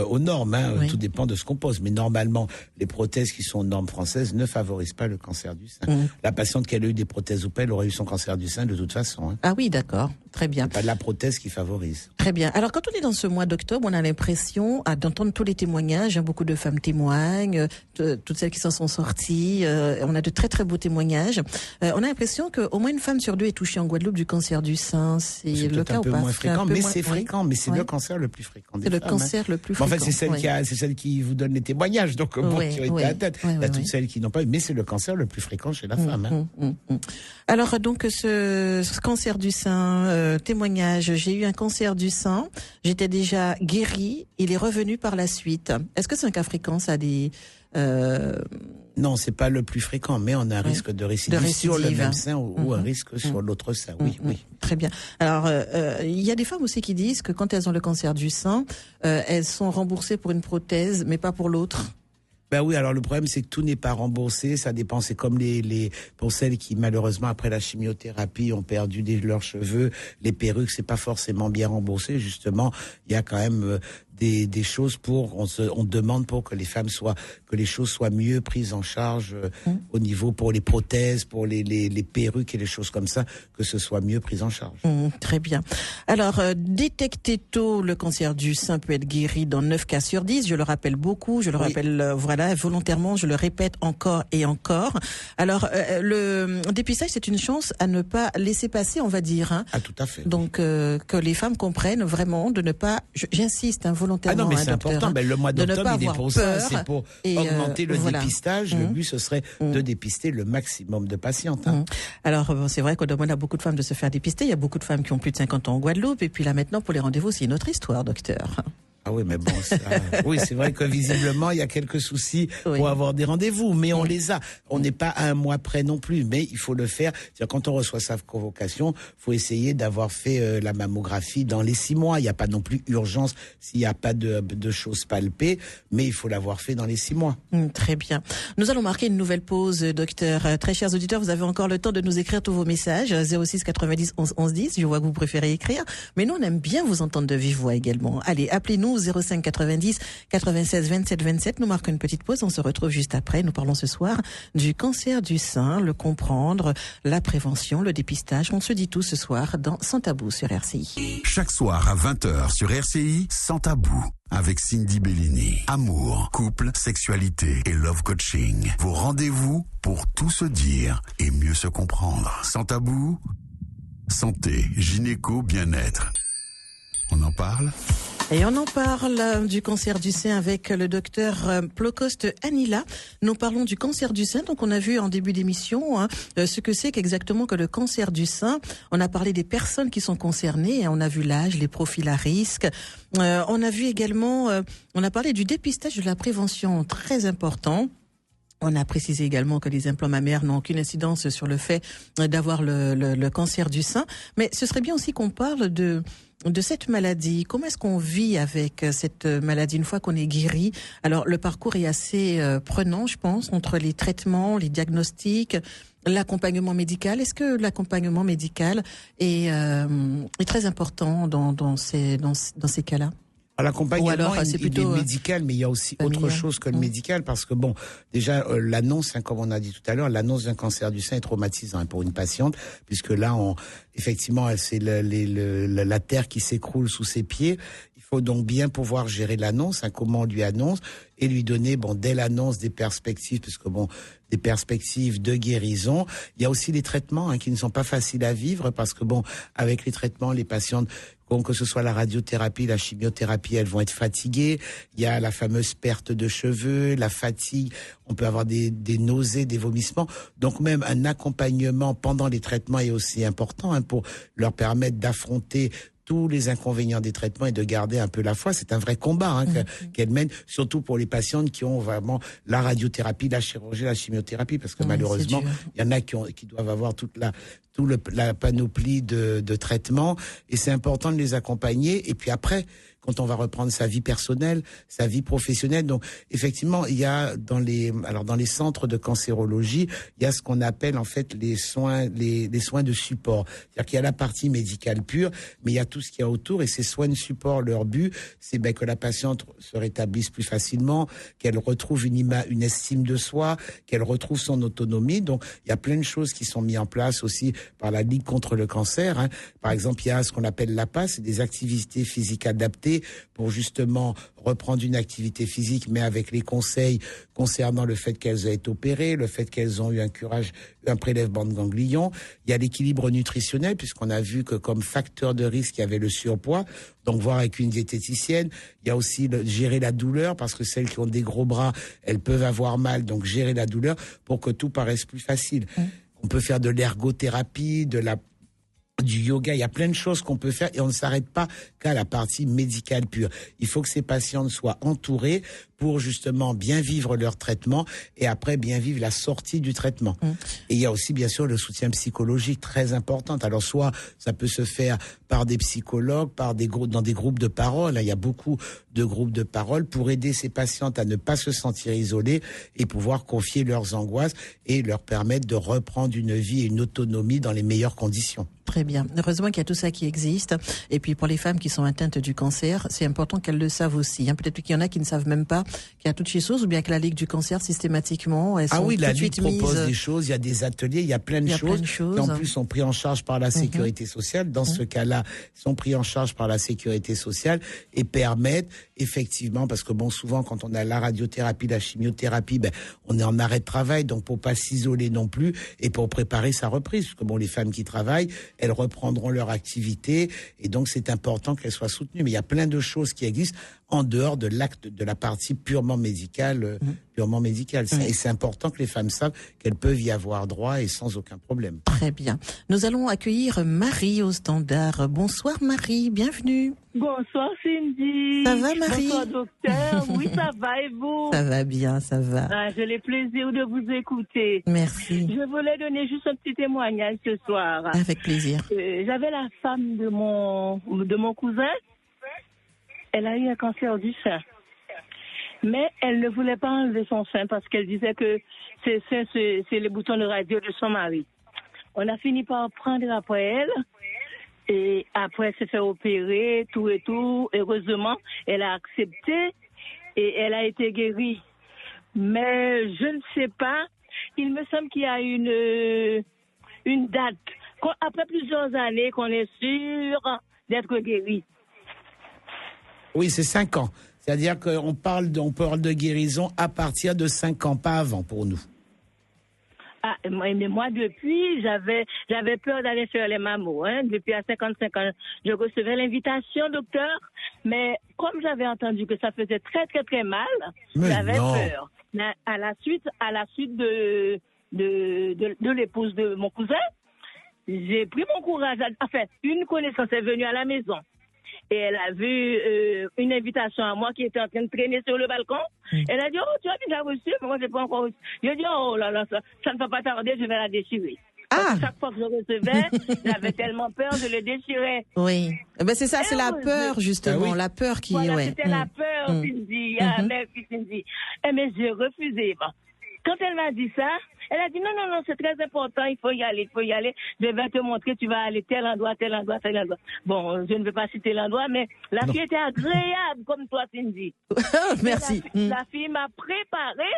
hein. Oui. Tout dépend de ce qu'on pose. Mais normalement, les prothèses qui sont aux normes françaises ne favorisent pas le cancer du sein. La patiente qui a eu des prothèses ou pas, elle aurait eu son cancer du sein de toute façon. Hein. Ah oui, d'accord. Très bien. C'est pas la prothèse qui favorise. Très bien. Alors, quand on est dans ce mois d'octobre, on a l'impression d'entendre tous les témoignages. Beaucoup de femmes témoignent, toutes celles qui s'en sont sorties. On a de très très beaux témoignages. On a l'impression qu'au moins une femme sur deux est touchée en Guadeloupe du cancer du sein. C'est le cas ou pas? C'est un peu moins fréquent, mais c'est fréquent. Mais c'est oui. le cancer le plus fréquent. C'est le cancer le plus fréquent. En fait, c'est celle qui vous donne les témoignages, donc qui ont été atteintes. Il y a toutes celles qui n'ont pas eu, mais c'est le cancer le plus fréquent chez la femme. Alors donc ce cancer du sein, témoignage. J'ai eu un cancer du sein. J'étais déjà guérie. Il est revenu par la suite. Est-ce que c'est un cas fréquent, ça, des Non, c'est pas le plus fréquent, mais on a un risque de récidive sur le même sein ou un risque sur l'autre sein. Oui. Très bien. Alors, il y a des femmes aussi qui disent que quand elles ont le cancer du sein, elles sont remboursées pour une prothèse, mais pas pour l'autre. Ben oui, alors le problème c'est que tout n'est pas remboursé, ça dépend, c'est comme pour celles qui malheureusement après la chimiothérapie ont perdu leurs cheveux, les perruques, c'est pas forcément bien remboursé, justement, il y a quand même des choses on demande pour que les choses soient mieux prises en charge au niveau pour les prothèses, pour les perruques et les choses comme ça, que ce soit mieux pris en charge. Très bien. Alors, détecter tôt le cancer du sein peut être guéri dans 9 cas sur 10. Je le rappelle beaucoup, je le rappelle volontairement, je le répète encore et encore. Alors, le dépistage, c'est une chance à ne pas laisser passer, on va dire. Hein. Ah, tout à fait. Donc, que les femmes comprennent vraiment de ne pas, j'insiste, volontairement. Ah non, mais c'est important. Le mois d'octobre, il est pour ça. C'est pour augmenter le dépistage. Le but, ce serait de dépister le maximum de patientes. Alors, c'est vrai qu'on demande à beaucoup de femmes de se faire dépister. Il y a beaucoup de femmes qui ont plus de 50 ans en Guadeloupe. Et puis là, maintenant, pour les rendez-vous, c'est une autre histoire, docteur. Ah oui, mais bon, oui, c'est vrai que visiblement, il y a quelques soucis pour avoir des rendez-vous, mais on les a. On n'est pas à un mois près non plus, mais il faut le faire. C'est-à-dire, quand on reçoit sa convocation, faut essayer d'avoir fait la mammographie dans les 6 mois. Il n'y a pas non plus urgence s'il n'y a pas de choses palpées, mais il faut l'avoir fait dans les 6 mois. Très bien. Nous allons marquer une nouvelle pause, docteur. Très chers auditeurs, vous avez encore le temps de nous écrire tous vos messages. 06 90 11 11 10. Je vois que vous préférez écrire, mais nous, on aime bien vous entendre de vive voix également. Allez, appelez-nous 05 90 96 27 27. Nous marquons une petite pause. On se retrouve juste après. Nous parlons ce soir du cancer du sein, le comprendre, la prévention, le dépistage. On se dit tout ce soir dans Sans Tabou sur RCI. Chaque soir à 20h sur RCI, Sans Tabou. Avec Cindy Bellini. Amour, couple, sexualité et love coaching. Vos rendez-vous pour tout se dire et mieux se comprendre. Sans tabou, santé, gynéco, bien-être. On en parle ? Et on en parle du cancer du sein avec le docteur Plocoste Anila. Nous parlons du cancer du sein. Donc, on a vu en début d'émission ce que c'est qu'exactement que le cancer du sein. On a parlé des personnes qui sont concernées. On a vu l'âge, les profils à risque. On a vu également, on a parlé du dépistage, de la prévention, très important. On a précisé également que les implants mammaires n'ont aucune incidence sur le fait d'avoir le cancer du sein. Mais ce serait bien aussi qu'on parle de cette maladie. Comment est-ce qu'on vit avec cette maladie une fois qu'on est guéri? Alors, le parcours est assez prenant, je pense, entre les traitements, les diagnostics, l'accompagnement médical. Est-ce que l'accompagnement médical est très important dans ces cas-là? L'accompagnement, il est médical, mais il y a aussi autre chose que le médical, parce que bon, déjà, l'annonce, comme on a dit tout à l'heure, l'annonce d'un cancer du sein est traumatisant pour une patiente, puisque là, effectivement, c'est la terre qui s'écroule sous ses pieds. Il faut donc bien pouvoir gérer l'annonce, comment on lui annonce, et lui donner, dès l'annonce, des perspectives, puisque des perspectives de guérison. Il y a aussi les traitements qui ne sont pas faciles à vivre, parce que avec les traitements, les patientes, que ce soit la radiothérapie, la chimiothérapie, elles vont être fatiguées. Il y a la fameuse perte de cheveux, la fatigue. On peut avoir des nausées, des vomissements. Donc même un accompagnement pendant les traitements est aussi important pour leur permettre d'affronter tous les inconvénients des traitements et de garder un peu la foi. C'est un vrai combat qu'elle mène, surtout pour les patientes qui ont vraiment la radiothérapie, la chirurgie, la chimiothérapie, parce que malheureusement, il y en a qui doivent avoir la panoplie de traitements, et c'est important de les accompagner. Et puis après, quand on va reprendre sa vie personnelle, sa vie professionnelle. Donc, effectivement, il y a dans les centres de cancérologie, il y a ce qu'on appelle, en fait, les soins de support. C'est-à-dire qu'il y a la partie médicale pure, mais il y a tout ce qu'il y a autour, et ces soins de support, leur but, c'est que la patiente se rétablisse plus facilement, qu'elle retrouve une estime de soi, qu'elle retrouve son autonomie. Donc, il y a plein de choses qui sont mises en place aussi par la Ligue contre le cancer. Par exemple, il y a ce qu'on appelle l'APA, c'est des activités physiques adaptées pour justement reprendre une activité physique, mais avec les conseils concernant le fait qu'elles aient été opérées, le fait qu'elles ont eu un prélèvement de ganglions. Il y a l'équilibre nutritionnel, puisqu'on a vu que comme facteur de risque, il y avait le surpoids, donc voir avec une diététicienne. Il y a aussi gérer la douleur, parce que celles qui ont des gros bras, elles peuvent avoir mal, donc gérer la douleur pour que tout paraisse plus facile. On peut faire de l'ergothérapie, du yoga, il y a plein de choses qu'on peut faire, et on ne s'arrête pas qu'à la partie médicale pure. Il faut que ces patientes soient entourées pour justement bien vivre leur traitement, et après bien vivre la sortie du traitement. Et il y a aussi bien sûr le soutien psychologique très important. Alors soit ça peut se faire par des psychologues, dans des groupes de parole. Il y a beaucoup de groupes de parole pour aider ces patientes à ne pas se sentir isolées et pouvoir confier leurs angoisses et leur permettre de reprendre une vie et une autonomie dans les meilleures conditions. Très bien. Heureusement qu'il y a tout ça qui existe. Et puis pour les femmes qui sont atteintes du cancer, c'est important qu'elles le savent aussi. Peut-être qu'il y en a qui ne savent même pas qu'il y a toutes ces choses, ou bien que la Ligue du cancer, systématiquement, elles sont la tout de Ligue suite mises... propose des choses, il y a des ateliers, il y a plein de choses qui en plus sont pris en charge par la sécurité sociale. Dans ce cas-là, sont pris en charge par la sécurité sociale et permettent effectivement, parce que souvent quand on a la radiothérapie, la chimiothérapie, on est en arrêt de travail, donc pour pas s'isoler non plus et pour préparer sa reprise, parce que les femmes qui travaillent, elles reprendront leur activité, et donc c'est important qu'elles soient soutenues. Mais il y a plein de choses qui existent en dehors de l'acte, de la partie purement médicale. Et c'est important que les femmes savent qu'elles peuvent y avoir droit et sans aucun problème. Très bien. Nous allons accueillir Marie au standard. Bonsoir Marie, bienvenue. Bonsoir Cindy. Ça va Marie? Bonsoir docteur. Oui, ça va, et vous? Ça va bien, ça va. J'ai le plaisir de vous écouter. Merci. Je voulais donner juste un petit témoignage ce soir. Avec plaisir. J'avais la femme de mon cousin. Elle a eu un cancer du sein. Mais elle ne voulait pas enlever son sein parce qu'elle disait que c'est les boutons de radio de son mari. On a fini par prendre après elle. Et après, elle s'est fait opérer, tout et tout. Heureusement, elle a accepté et elle a été guérie. Mais je ne sais pas. Il me semble qu'il y a une date. Après plusieurs années qu'on est sûr d'être guérie. Oui, c'est 5 ans. C'est-à-dire qu'on parle de guérison à partir de 5 ans, pas avant pour nous. Mais moi, depuis, j'avais peur d'aller faire les mammo. Depuis à 55 ans, je recevais l'invitation, docteur. Mais comme j'avais entendu que ça faisait très, très, très mal, j'avais peur. Mais à la suite de l'épouse de mon cousin, j'ai pris mon courage. Enfin, une connaissance est venue à la maison. Et elle a vu une invitation à moi qui était en train de traîner sur le balcon. Elle a dit, oh, tu as déjà reçu? Mais moi, je n'ai pas encore reçu. J'ai dit, oh là là, ça ne va pas tarder, je vais la déchirer. Chaque fois que je recevais, j'avais tellement peur de le déchirer. Oui. C'est ça, c'est la peur, justement. La peur qui... Voilà, c'était la peur, Cindy. Cindy. Mais j'ai refusé. Quand elle m'a dit ça, elle a dit non, c'est très important, il faut y aller. Je vais te montrer, tu vas aller tel endroit. Bon, je ne vais pas citer l'endroit, mais la fille était agréable comme toi, Cindy. Merci. La fille m'a préparé.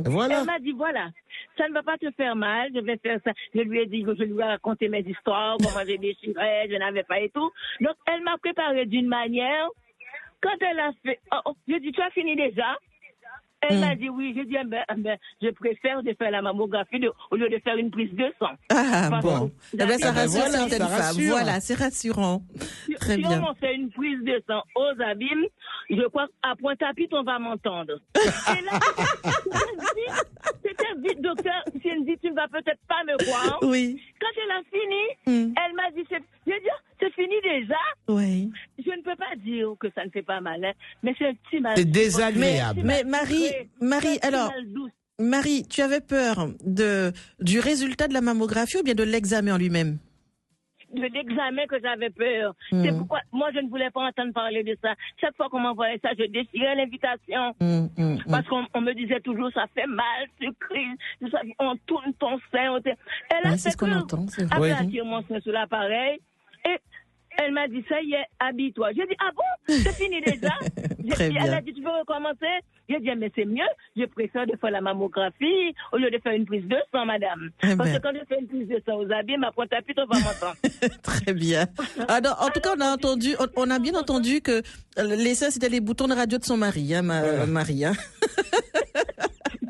Voilà. Elle m'a dit voilà, ça ne va pas te faire mal, je vais faire ça. Je lui ai dit que je lui ai raconté mes histoires, comment j'ai déchiré, je n'avais pas et tout. Donc, elle m'a préparé d'une manière. Quand elle a fait, je dis, tu as fini déjà? Elle m'a dit oui. J'ai dit, je préfère de faire la mammographie au lieu de faire une prise de sang. Bon. Ça rassure certaines femmes. Voilà, c'est rassurant. Très bien. Si on fait une prise de sang aux abîmes, je crois qu'à Pointe-à-Pitre, on va m'entendre. Et là, c'était dit, docteur, si elle me dit, tu ne vas peut-être pas me croire. Oui. Quand elle a fini, elle m'a dit, c'est fini déjà? Oui. Je ne peux pas dire que ça ne fait pas mal, hein, mais c'est un petit mal. C'est désagréable. Mais Marie, alors, Marie, tu avais peur du résultat de la mammographie ou bien de l'examen en lui-même? De l'examen que j'avais peur. C'est pourquoi moi je ne voulais pas entendre parler de ça. Chaque fois qu'on m'envoyait ça, je déchirais l'invitation. Parce qu'on me disait toujours ça fait mal, tu cries, on tourne ton sein. Elle a c'est ce qu'on entend. Après, elle tire mon sein sur l'appareil et elle m'a dit ça y est, habille-toi. J'ai dit ah bon, c'est fini déjà. Elle a dit tu veux recommencer? J'ai dit mais c'est mieux. Je préfère de faire la mammographie au lieu de faire une prise de sang, madame. Parce que quand je fais une prise de sang aux habits, ma pointe à plutôt va m'entendre. Très bien. Alors, en tout cas, on a bien entendu que les seins c'était les boutons de radio de son mari, hein, Marie. Hein.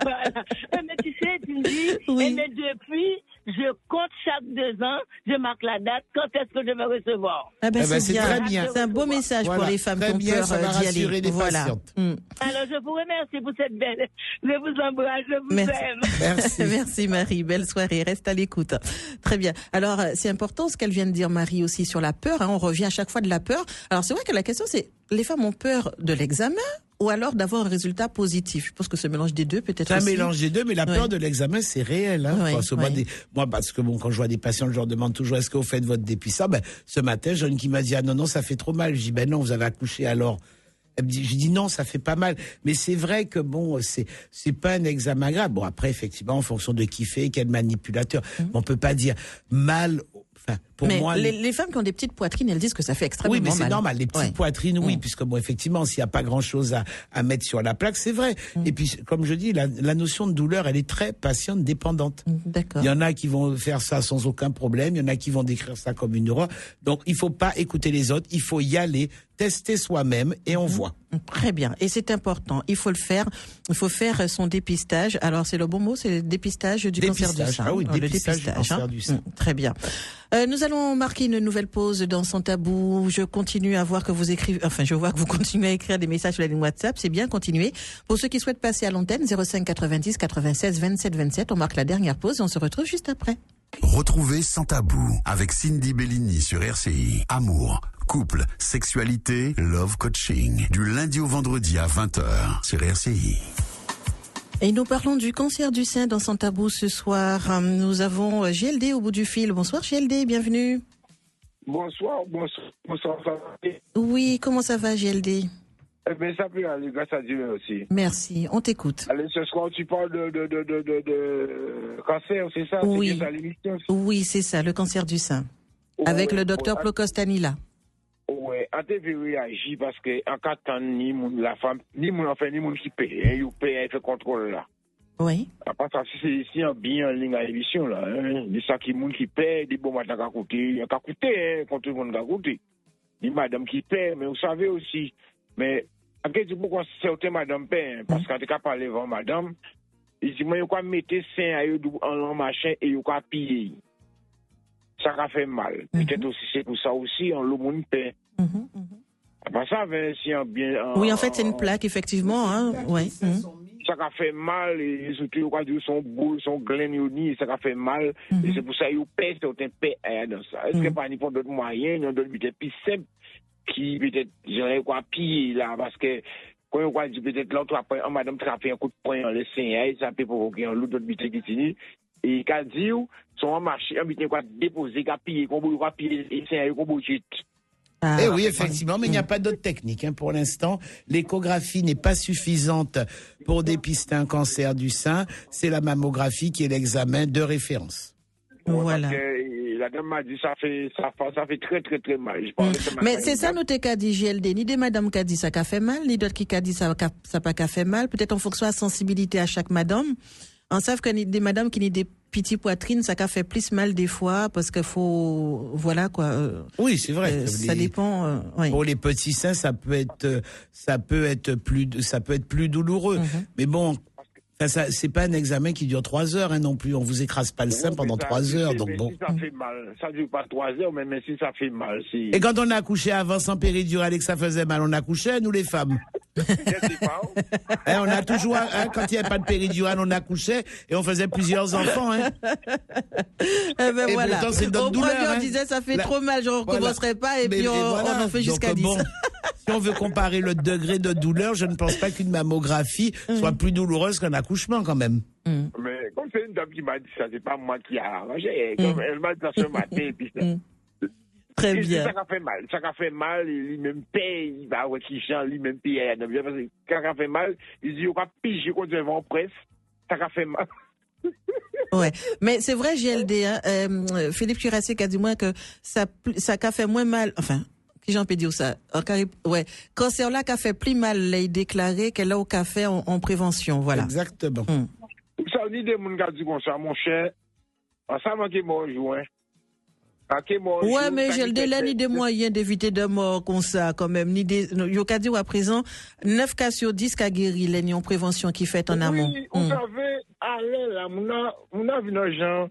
Voilà. Mais tu sais, tu me dis, mais depuis, je compte chaque 2 ans, je marque la date, quand est-ce que je vais recevoir. C'est très bien. C'est un beau message pour les femmes qui ont peur d'y aller. Voilà. Alors, je vous remercie pour cette belle. Je vous embrasse, je vous aime. Merci. Merci Marie, belle soirée, reste à l'écoute. Très bien. Alors, c'est important ce qu'elle vient de dire Marie aussi sur la peur. Hein. On revient à chaque fois de la peur. Alors, c'est vrai que la question c'est, les femmes ont peur de l'examen ou alors d'avoir un résultat positif. Je pense que ce mélange des deux peut-être aussi. C'est un mélange des deux, mais la peur de l'examen, c'est réel. Hein. Parce que quand je vois des patients, je leur demande toujours, est-ce que vous faites votre dépistage? Ce matin, j'ai une qui m'a dit, ah non, ça fait trop mal. Je dis, non, vous avez accouché alors. Elle me dit, je dis non, ça fait pas mal. Mais c'est vrai que c'est pas un examen agréable. Bon, après, effectivement, en fonction de qui fait, quel manipulateur. On peut pas dire mal. Mais moi, les femmes qui ont des petites poitrines, elles disent que ça fait extrêmement mal. Oui, mais c'est normal. Les petites poitrines, oui, puisque effectivement, s'il n'y a pas grand-chose à mettre sur la plaque, c'est vrai. Et puis, comme je dis, la notion de douleur, elle est très patiente dépendante. D'accord. Il y en a qui vont faire ça sans aucun problème. Il y en a qui vont décrire ça comme une horreur. Donc, il faut pas écouter les autres. Il faut y aller, tester soi-même et on voit. Très bien. Et c'est important. Il faut le faire. Il faut faire son dépistage. Alors, c'est le bon mot, c'est le dépistage du cancer du sein. Ah oui, le dépistage du cancer du sein. Très bien. Nous allons marquer une nouvelle pause dans Sans Tabou. Je continue à voir que vous écrivez, je vois que vous continuez à écrire des messages sur la ligne WhatsApp. C'est bien, continuez. Pour ceux qui souhaitent passer à l'antenne, 05 90 96 27 27. On marque la dernière pause et on se retrouve juste après. Retrouvez Sans Tabou avec Cindy Bellini sur RCI. Amour, couple, sexualité, love coaching. Du lundi au vendredi à 20h sur RCI. Et nous parlons du cancer du sein dans Sans Tabou ce soir. Nous avons GLD au bout du fil. Bonsoir GLD, bienvenue. Bonsoir. Oui, comment ça va GLD? Eh bien, ça peut aller, grâce à Dieu aussi. Merci, on t'écoute. Allez, ce soir, tu parles de cancer, c'est ça? Oui. C'est ça, l'émission? Oui, c'est ça, le cancer du sein. Avec le docteur Plocostanila. Oui, on devait réagir parce que en cas de ni la femme, ni mon qui paye, il paye, il fait contrôle là. Oui. Après ça, si on bien en ligne à l'émission là, des ça qui paye, des bons matins à coûter, quand tout le monde a coûté. Des madame qui paye, mais vous savez aussi, mais après du pourquoi certaines madame paye, parce qu'on a parlé avant madame, il dit moi il quoi mettre sein à eux en machin et il quoi piller. Ça a fait mal. Peut-être aussi c'est pour ça aussi le monde paie. Après ça, si on bien. Oui, en fait, c'est une plaque, effectivement. Hein. Ouais. Ça a fait mal, et surtout, quand ils sont beaux, ils sont glennis, ça a fait mal. Et c'est pour ça qu'ils paient certains paix dans ça. Est-ce que pas n'importe d'autres moyens, d'autres peut-être plus simples, qui peut-être, j'aurais quoi piller là, parce que quand on dit peut-être l'autre après, madame, ça fait un coup de poing dans le sein, ça peut provoquer un lot d'autres bêtises qui finissent. Et quand dit, sont en marché, on peut quoi déposer, qu'on piller, qu'on peut piller, et c'est un qu'on oui, effectivement, mais il n'y a pas d'autre technique. Pour l'instant, l'échographie n'est pas suffisante pour dépister un cancer du sein. C'est la mammographie qui est l'examen de référence. Voilà. La dame m'a dit ça fait très très très mal. Mais c'est ça nous qu'a dit GLD, ni des madame qui a dit ça qu'a fait mal, ni d'autres qui a dit ça pas qu'a fait mal. Peut-être en fonction de la sensibilité à chaque madame. On sait que des madames qui n'ont des petites poitrines, ça fait plus mal des fois parce qu'il faut, voilà quoi. Oui, c'est vrai. Ça dépend. Pour les petits seins, ça peut être plus douloureux. Mais bon, ça, c'est pas un examen qui dure 3 heures non plus. On vous écrase pas le sein pendant 3 heures, donc bon. Si ça fait mal, ça dure pas 3 heures, mais si ça fait mal, si. Et quand on a accouché avant sans péridurale et que ça faisait mal, on accouchait nous les femmes. Je sais pas. On a toujours, quand il n'y avait pas de péridurale, on accouchait et on faisait plusieurs enfants. Hein. Et voilà. Pourtant, c'est notre douleur. On disait ça fait trop mal, je ne recommencerai pas et puis on en fait jusqu'à 10. Bon, si on veut comparer le degré de douleur, je ne pense pas qu'une mammographie soit plus douloureuse qu'un accouchement quand même. Mais comme c'est une dame qui m'a dit ça, c'est pas moi qui a arrangé. Elle m'a dit ça ce matin et puis Très bien. Ça a fait mal, il même paye, il va avec qui chante, il même paye. Parce que quand ça fait mal, il dit, on va piger contre un vent presse, ça a fait mal. Ouais, mais c'est vrai, JLD, hein, Philippe Curassier qui a dit moi que ça a fait moins mal, enfin, qui j'en peux dire ça, ouais, cancer là qui a fait plus mal, l'a déclaré qu'elle a au café en prévention, voilà. Exactement. Ça, on dit des gens qui disent comme ça, mon cher, ensemble qui m'a rejoint. Ouais, mais j'ai le délai ni des moyens d'éviter de mort comme ça, quand même, ni des, yo qu'a dit à présent, 9 cas sur 10 qu'a guéri les en prévention qui fait en amont. Oui, vous savez, allez là, on a vu un gens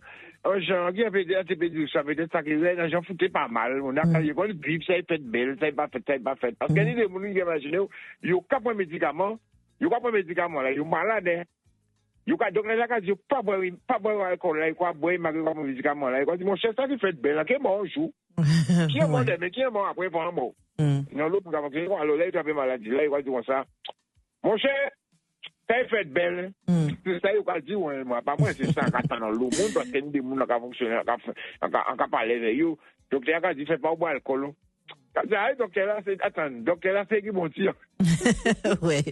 qui avait des ATP, ça veut dire ça, les gens foutaient pas mal, on a quand ils vont vivre, ça fait belle, ça pas fait. Parce qu'il y a des gens qui imaginent, ils ont pas de médicaments, là, ils sont malades, donc là, quand ils pas boire alcool, là, ils boire médicaments, là, ils disent, mon cher, ça qui fait belle, qui est mort un jour. Qui est mort, mais qui est mort après, pour un mot. Non, l'autre, alors là, il avait maladie, là, il va dire comme ça. Mon cher, ça fait belle. C'est ça, il va dire, moi, pas moi, c'est ça, quand t'as dans le monde, parce qu'il y a des gens qui fonctionnent, qui parlent avec eux. Donc, il y a quand il fait pas boire alcool. Docteur là, c'est qui mon tir. Ouais.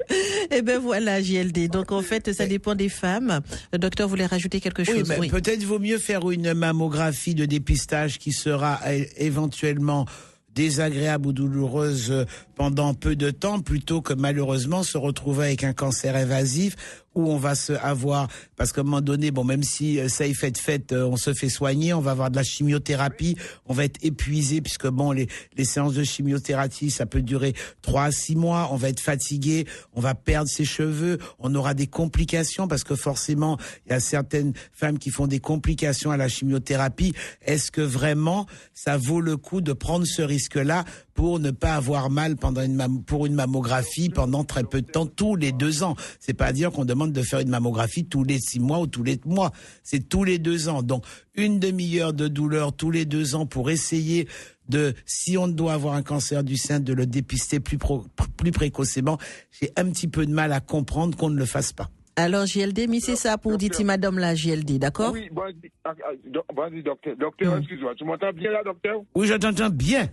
Eh ben voilà, JLD. Donc en fait, ça dépend des femmes. Le docteur voulait rajouter quelque chose. Oui. Peut-être vaut mieux faire une mammographie de dépistage qui sera éventuellement désagréable ou douloureuse pendant peu de temps plutôt que malheureusement se retrouver avec un cancer invasif où on va se avoir, parce qu'à un moment donné, bon, même si ça est fait, on se fait soigner, on va avoir de la chimiothérapie, on va être épuisé puisque bon, les séances de chimiothérapie, ça peut durer 3 à 6 mois, on va être fatigué, on va perdre ses cheveux, on aura des complications parce que forcément, il y a certaines femmes qui font des complications à la chimiothérapie. Est-ce que vraiment ça vaut le coup de prendre ce risque-là pour ne pas avoir mal pour une mammographie pendant très peu de temps, tous les 2 ans. C'est pas à dire qu'on demande de faire une mammographie tous les 6 mois ou tous les mois. C'est tous les 2 ans. Donc, une demi-heure de douleur tous les 2 ans pour essayer si on doit avoir un cancer du sein, de le dépister plus précocement. J'ai un petit peu de mal à comprendre qu'on ne le fasse pas. Alors, JLD, mais c'est ça pour dire madame la JLD, d'accord? Oui, vas-y, docteur. Docteur, excuse-moi. Tu m'entends bien là, docteur? Oui, je t'entends bien.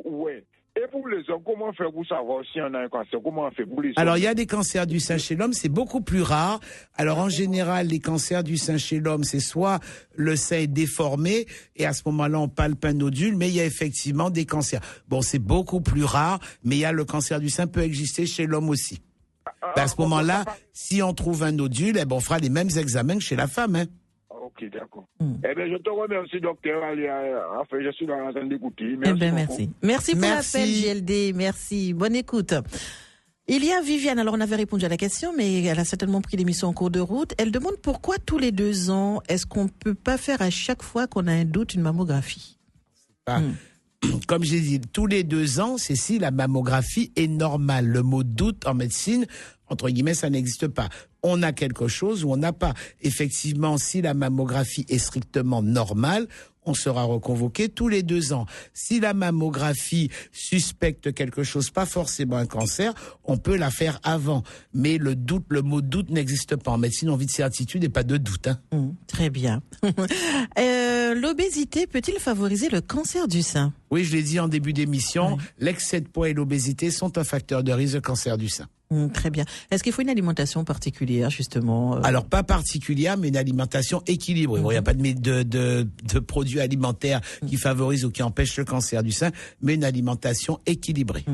Ouais. Et pour les hommes, comment faire pour savoir si on a un cancer? Comment on fait pour les hommes? Alors, il y a des cancers du sein chez l'homme, c'est beaucoup plus rare. Alors, en général, les cancers du sein chez l'homme, c'est soit le sein est déformé, et à ce moment-là, on palpe un nodule, mais il y a effectivement des cancers. Bon, c'est beaucoup plus rare, mais il y a le cancer du sein peut exister chez l'homme aussi. À ce moment-là, si on trouve un nodule, on fera les mêmes examens que chez la femme, hein. Ok, d'accord. Eh bien, je te remercie, docteur. Enfin, je suis en train d'écouter. Merci. Merci pour l'appel, JLD. Merci. Bonne écoute. Il y a Viviane, alors on avait répondu à la question, mais elle a certainement pris l'émission en cours de route. Elle demande pourquoi tous les 2 ans, est-ce qu'on ne peut pas faire à chaque fois qu'on a un doute une mammographie? Comme j'ai dit, tous les 2 ans, c'est si la mammographie est normale. Le mot doute en médecine, entre guillemets, ça n'existe pas. On a quelque chose ou on n'a pas. Effectivement, si la mammographie est strictement normale, on sera reconvoqué tous les 2 ans. Si la mammographie suspecte quelque chose, pas forcément un cancer, on peut la faire avant. Mais le mot doute n'existe pas. En médecine, on vit de certitude et pas de doute. Hein. Très bien. L'obésité peut-il favoriser le cancer du sein? Oui, je l'ai dit en début d'émission, l'excès de poids et l'obésité sont un facteur de risque de cancer du sein. Très bien. Est-ce qu'il faut une alimentation particulière, justement? Alors, pas particulière, mais une alimentation équilibrée. Bon, il n'y a pas de produits alimentaires qui favorisent ou qui empêchent le cancer du sein, mais une alimentation équilibrée.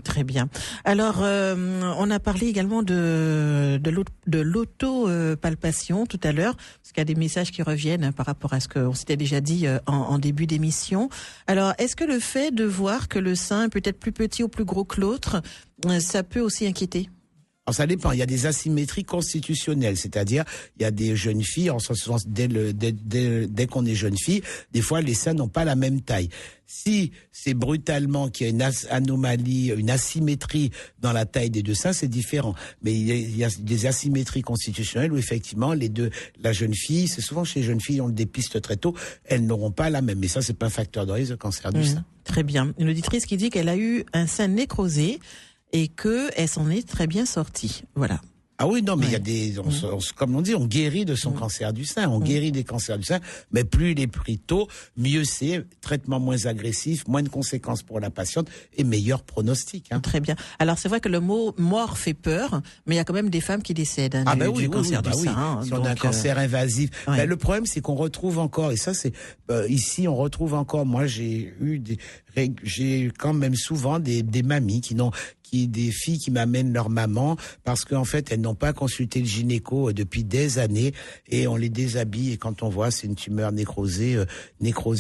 Très bien. Alors, on a parlé également de l'auto-palpation tout à l'heure, parce qu'il y a des messages qui reviennent par rapport à ce qu'on s'était déjà dit en début d'émission. Alors, est-ce que le fait de voir que le sein est peut-être plus petit ou plus gros que l'autre, ça peut aussi inquiéter? Alors ça dépend, il y a des asymétries constitutionnelles, c'est-à-dire il y a des jeunes filles, en ce sens, dès qu'on est jeune fille, des fois les seins n'ont pas la même taille. Si c'est brutalement qu'il y a une anomalie, une asymétrie dans la taille des deux seins, c'est différent. Mais il y a des asymétries constitutionnelles où effectivement les deux, la jeune fille, c'est souvent chez les jeunes filles, on le dépiste très tôt, elles n'auront pas la même. Mais ça, c'est pas un facteur de risque de cancer du sein. Très bien. Une auditrice qui dit qu'elle a eu un sein nécrosé et qu'elle s'en est très bien sortie. Voilà. Ah oui, non, mais il y a des, comme on dit, on guérit de son cancer du sein, on guérit des cancers du sein, mais plus il est pris tôt, mieux c'est, traitement moins agressif, moins de conséquences pour la patiente et meilleur pronostic. Très bien. Alors c'est vrai que le mot mort fait peur, mais il y a quand même des femmes qui décèdent du cancer du sein. Si on a un cancer invasif. Ben, le problème, c'est qu'on retrouve encore, et ça c'est, ici on retrouve encore, moi j'ai quand même souvent des mamies des filles qui m'amènent leur maman parce qu'en fait elles n'ont pas consulté le gynéco depuis des années et on les déshabille et quand on voit c'est une tumeur nécrosée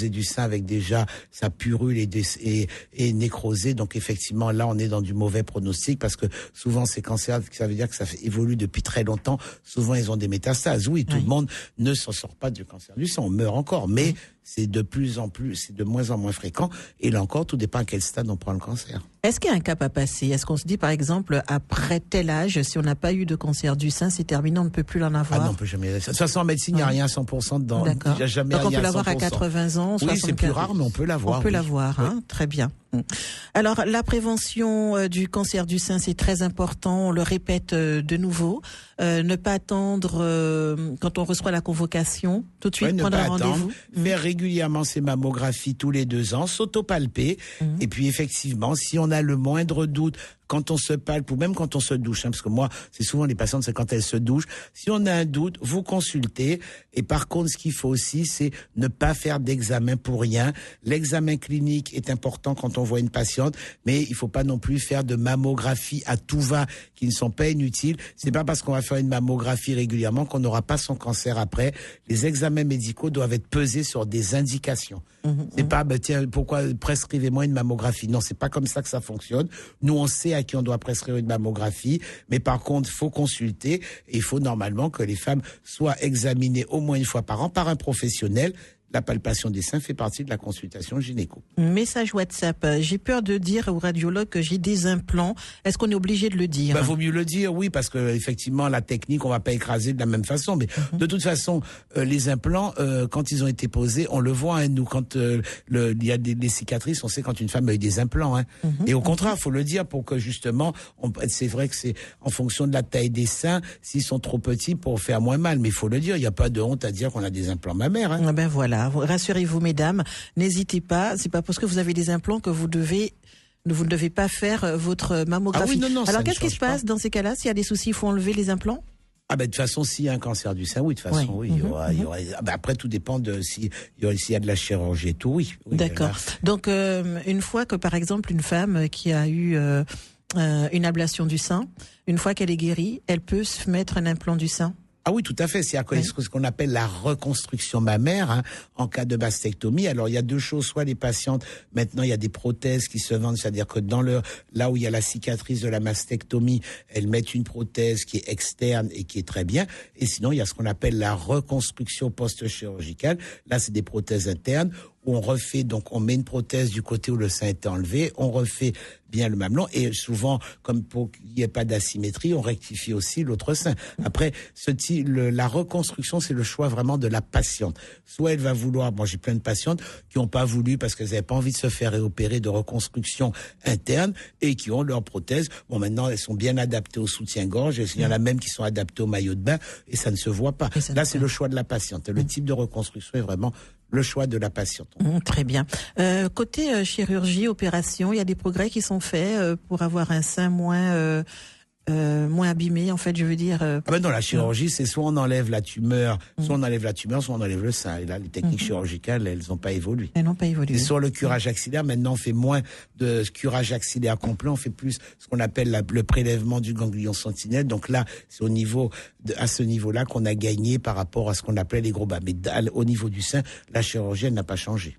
du sein avec déjà sa purule et nécrosée, donc effectivement là on est dans du mauvais pronostic parce que souvent ces cancers, ça veut dire que ça évolue depuis très longtemps, souvent ils ont des métastases. Oui, tout le monde ne s'en sort pas du cancer du sein, on meurt encore, mais c'est de moins en moins fréquent et là encore tout dépend à quel stade on prend le cancer. Est-ce qu'il y a un cap à passer? Est-ce qu'on se dit, par exemple, après tel âge, si on n'a pas eu de cancer du sein, c'est terminé, on ne peut plus l'en avoir? Ah non, on peut jamais. De toute façon, en médecine, il n'y a rien à 100% dedans. D'accord. Il y a jamais donc on rien peut l'avoir à 80 ans, 64 Oui, c'est plus rare, mais on peut l'avoir. On peut l'avoir, hein. Très bien. Alors, la prévention du cancer du sein, c'est très important. On le répète de nouveau. Ne pas attendre quand on reçoit la convocation. Tout de suite, prendre un rendez-vous. Faire régulièrement ses mammographies tous les 2 ans, s'auto-palper. Et puis, effectivement, si on a le moindre doute, quand on se palpe ou même quand on se douche, parce que moi, c'est souvent les patientes, c'est quand elles se douchent. Si on a un doute, vous consultez. Et par contre, ce qu'il faut aussi, c'est ne pas faire d'examen pour rien. L'examen clinique est important quand on voit une patiente, mais il faut pas non plus faire de mammographie à tout va qui ne sont pas inutiles. C'est pas parce qu'on va faire une mammographie régulièrement qu'on n'aura pas son cancer après. Les examens médicaux doivent être pesés sur des indications. C'est pas, tiens, pourquoi prescrivez-moi une mammographie? Non, c'est pas comme ça que ça fonctionne. Nous, on sait à qui on doit prescrire une mammographie, mais par contre, il faut consulter et il faut normalement que les femmes soient examinées au moins une fois par an par un professionnel. La palpation des seins fait partie de la consultation gynéco. Message WhatsApp. J'ai peur de dire au radiologue que j'ai des implants. Est-ce qu'on est obligé de le dire? Vaut mieux le dire, oui, parce que effectivement la technique, on va pas écraser de la même façon. Mais de toute façon, les implants, quand ils ont été posés, on le voit. Nous, quand il y a des cicatrices, on sait quand une femme a eu des implants. Et au contraire, faut le dire pour que justement, c'est vrai que c'est en fonction de la taille des seins, s'ils sont trop petits pour faire moins mal. Mais il faut le dire, il n'y a pas de honte à dire qu'on a des implants mammaires. Ben voilà. Rassurez-vous, mesdames, n'hésitez pas. C'est pas parce que vous avez des implants que vous ne devez pas faire votre mammographie. Ah oui, non, alors, qu'est-ce qui se passe dans ces cas-là? S'il y a des soucis, il faut enlever les implants? Ah ben de toute façon, s'il y a un cancer du sein, oui, de toute façon, oui, il y aura. Après, tout dépend de s'il y a de la chirurgie et tout, oui. D'accord. Donc, une fois que, par exemple, une femme qui a eu une ablation du sein, une fois qu'elle est guérie, elle peut se mettre un implant du sein? Ah oui, tout à fait. C'est ce qu'on appelle la reconstruction mammaire en cas de mastectomie. Alors, il y a 2 choses. Soit les patientes, maintenant, il y a des prothèses qui se vendent, c'est-à-dire que là où il y a la cicatrice de la mastectomie, elles mettent une prothèse qui est externe et qui est très bien. Et sinon, il y a ce qu'on appelle la reconstruction post-chirurgicale. Là, c'est des prothèses internes où on met une prothèse du côté où le sein était enlevé, on refait bien le mamelon et souvent, comme pour qu'il n'y ait pas d'asymétrie, on rectifie aussi l'autre sein. Après, la reconstruction, c'est le choix vraiment de la patiente. Soit elle va vouloir, moi j'ai plein de patientes qui n'ont pas voulu parce qu'elles n'avaient pas envie de se faire réopérer de reconstruction interne et qui ont leur prothèse. Bon, maintenant, elles sont bien adaptées au soutien-gorge. Il y en a même qui sont adaptées au maillot de bain et ça ne se voit pas. Là, c'est le choix de la patiente. Le type de reconstruction est vraiment le choix de la patiente. Très bien. Côté chirurgie, opération, il y a des progrès qui sont faits pour avoir un sein moins abîmé, en fait, je veux dire. Non, la chirurgie, c'est soit on enlève la tumeur, soit on enlève le sein. Et là, les techniques chirurgicales, elles n'ont pas évolué. Elles n'ont pas évolué. Et sur le curage axillaire, maintenant, on fait moins de curage axillaire complet, on fait plus ce qu'on appelle le prélèvement du ganglion sentinelle. Donc là, c'est à ce niveau-là qu'on a gagné par rapport à ce qu'on appelait les gros bas. Mais au niveau du sein, la chirurgie, elle n'a pas changé.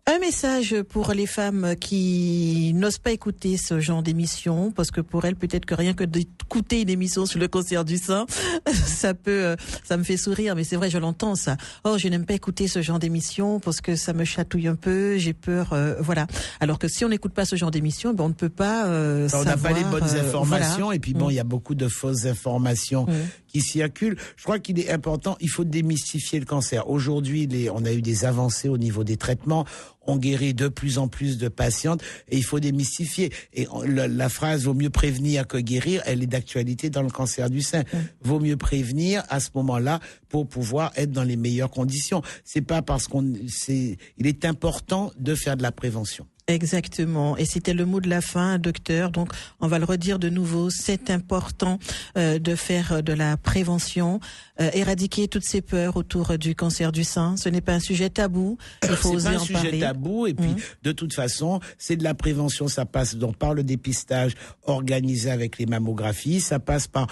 Un message pour les femmes qui n'osent pas écouter ce genre d'émission, parce que pour elles, peut-être que rien que d'écouter une émission sur le cancer du sein, ça me fait sourire, mais c'est vrai, je l'entends ça. Oh, je n'aime pas écouter ce genre d'émission parce que ça me chatouille un peu, j'ai peur, voilà. Alors que si on n'écoute pas ce genre d'émission, on ne peut pas on n'a pas les bonnes informations, voilà. Et puis bon, il y a beaucoup de fausses informations qui circulent. Je crois qu'il est important, il faut démystifier le cancer. Aujourd'hui, on a eu des avancées au niveau des traitements. On guérit de plus en plus de patientes et il faut démystifier. Et la phrase « vaut mieux prévenir que guérir », elle est d'actualité dans le cancer du sein. Vaut mieux prévenir à ce moment-là pour pouvoir être dans les meilleures conditions. C'est pas parce il est important de faire de la prévention. Exactement. Et c'était le mot de la fin, docteur. Donc, on va le redire de nouveau. C'est important de faire de la prévention, éradiquer toutes ces peurs autour du cancer du sein. Ce n'est pas un sujet tabou. Il faut oser en parler. C'est pas un sujet tabou. Et puis, de toute façon, c'est de la prévention. Ça passe donc par le dépistage organisé avec les mammographies. Ça passe par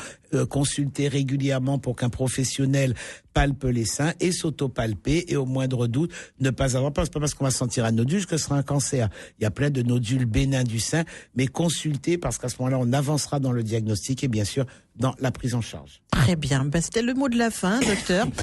consulter régulièrement pour qu'un professionnel palpe les seins et s'auto-palper et au moindre doute ne pas avoir peur. C'est pas parce qu'on va sentir un nodule que ce sera un cancer. Il y a plein de nodules bénins du sein, mais consultez parce qu'à ce moment-là, on avancera dans le diagnostic et bien sûr dans la prise en charge. Très bien. C'était le mot de la fin, docteur.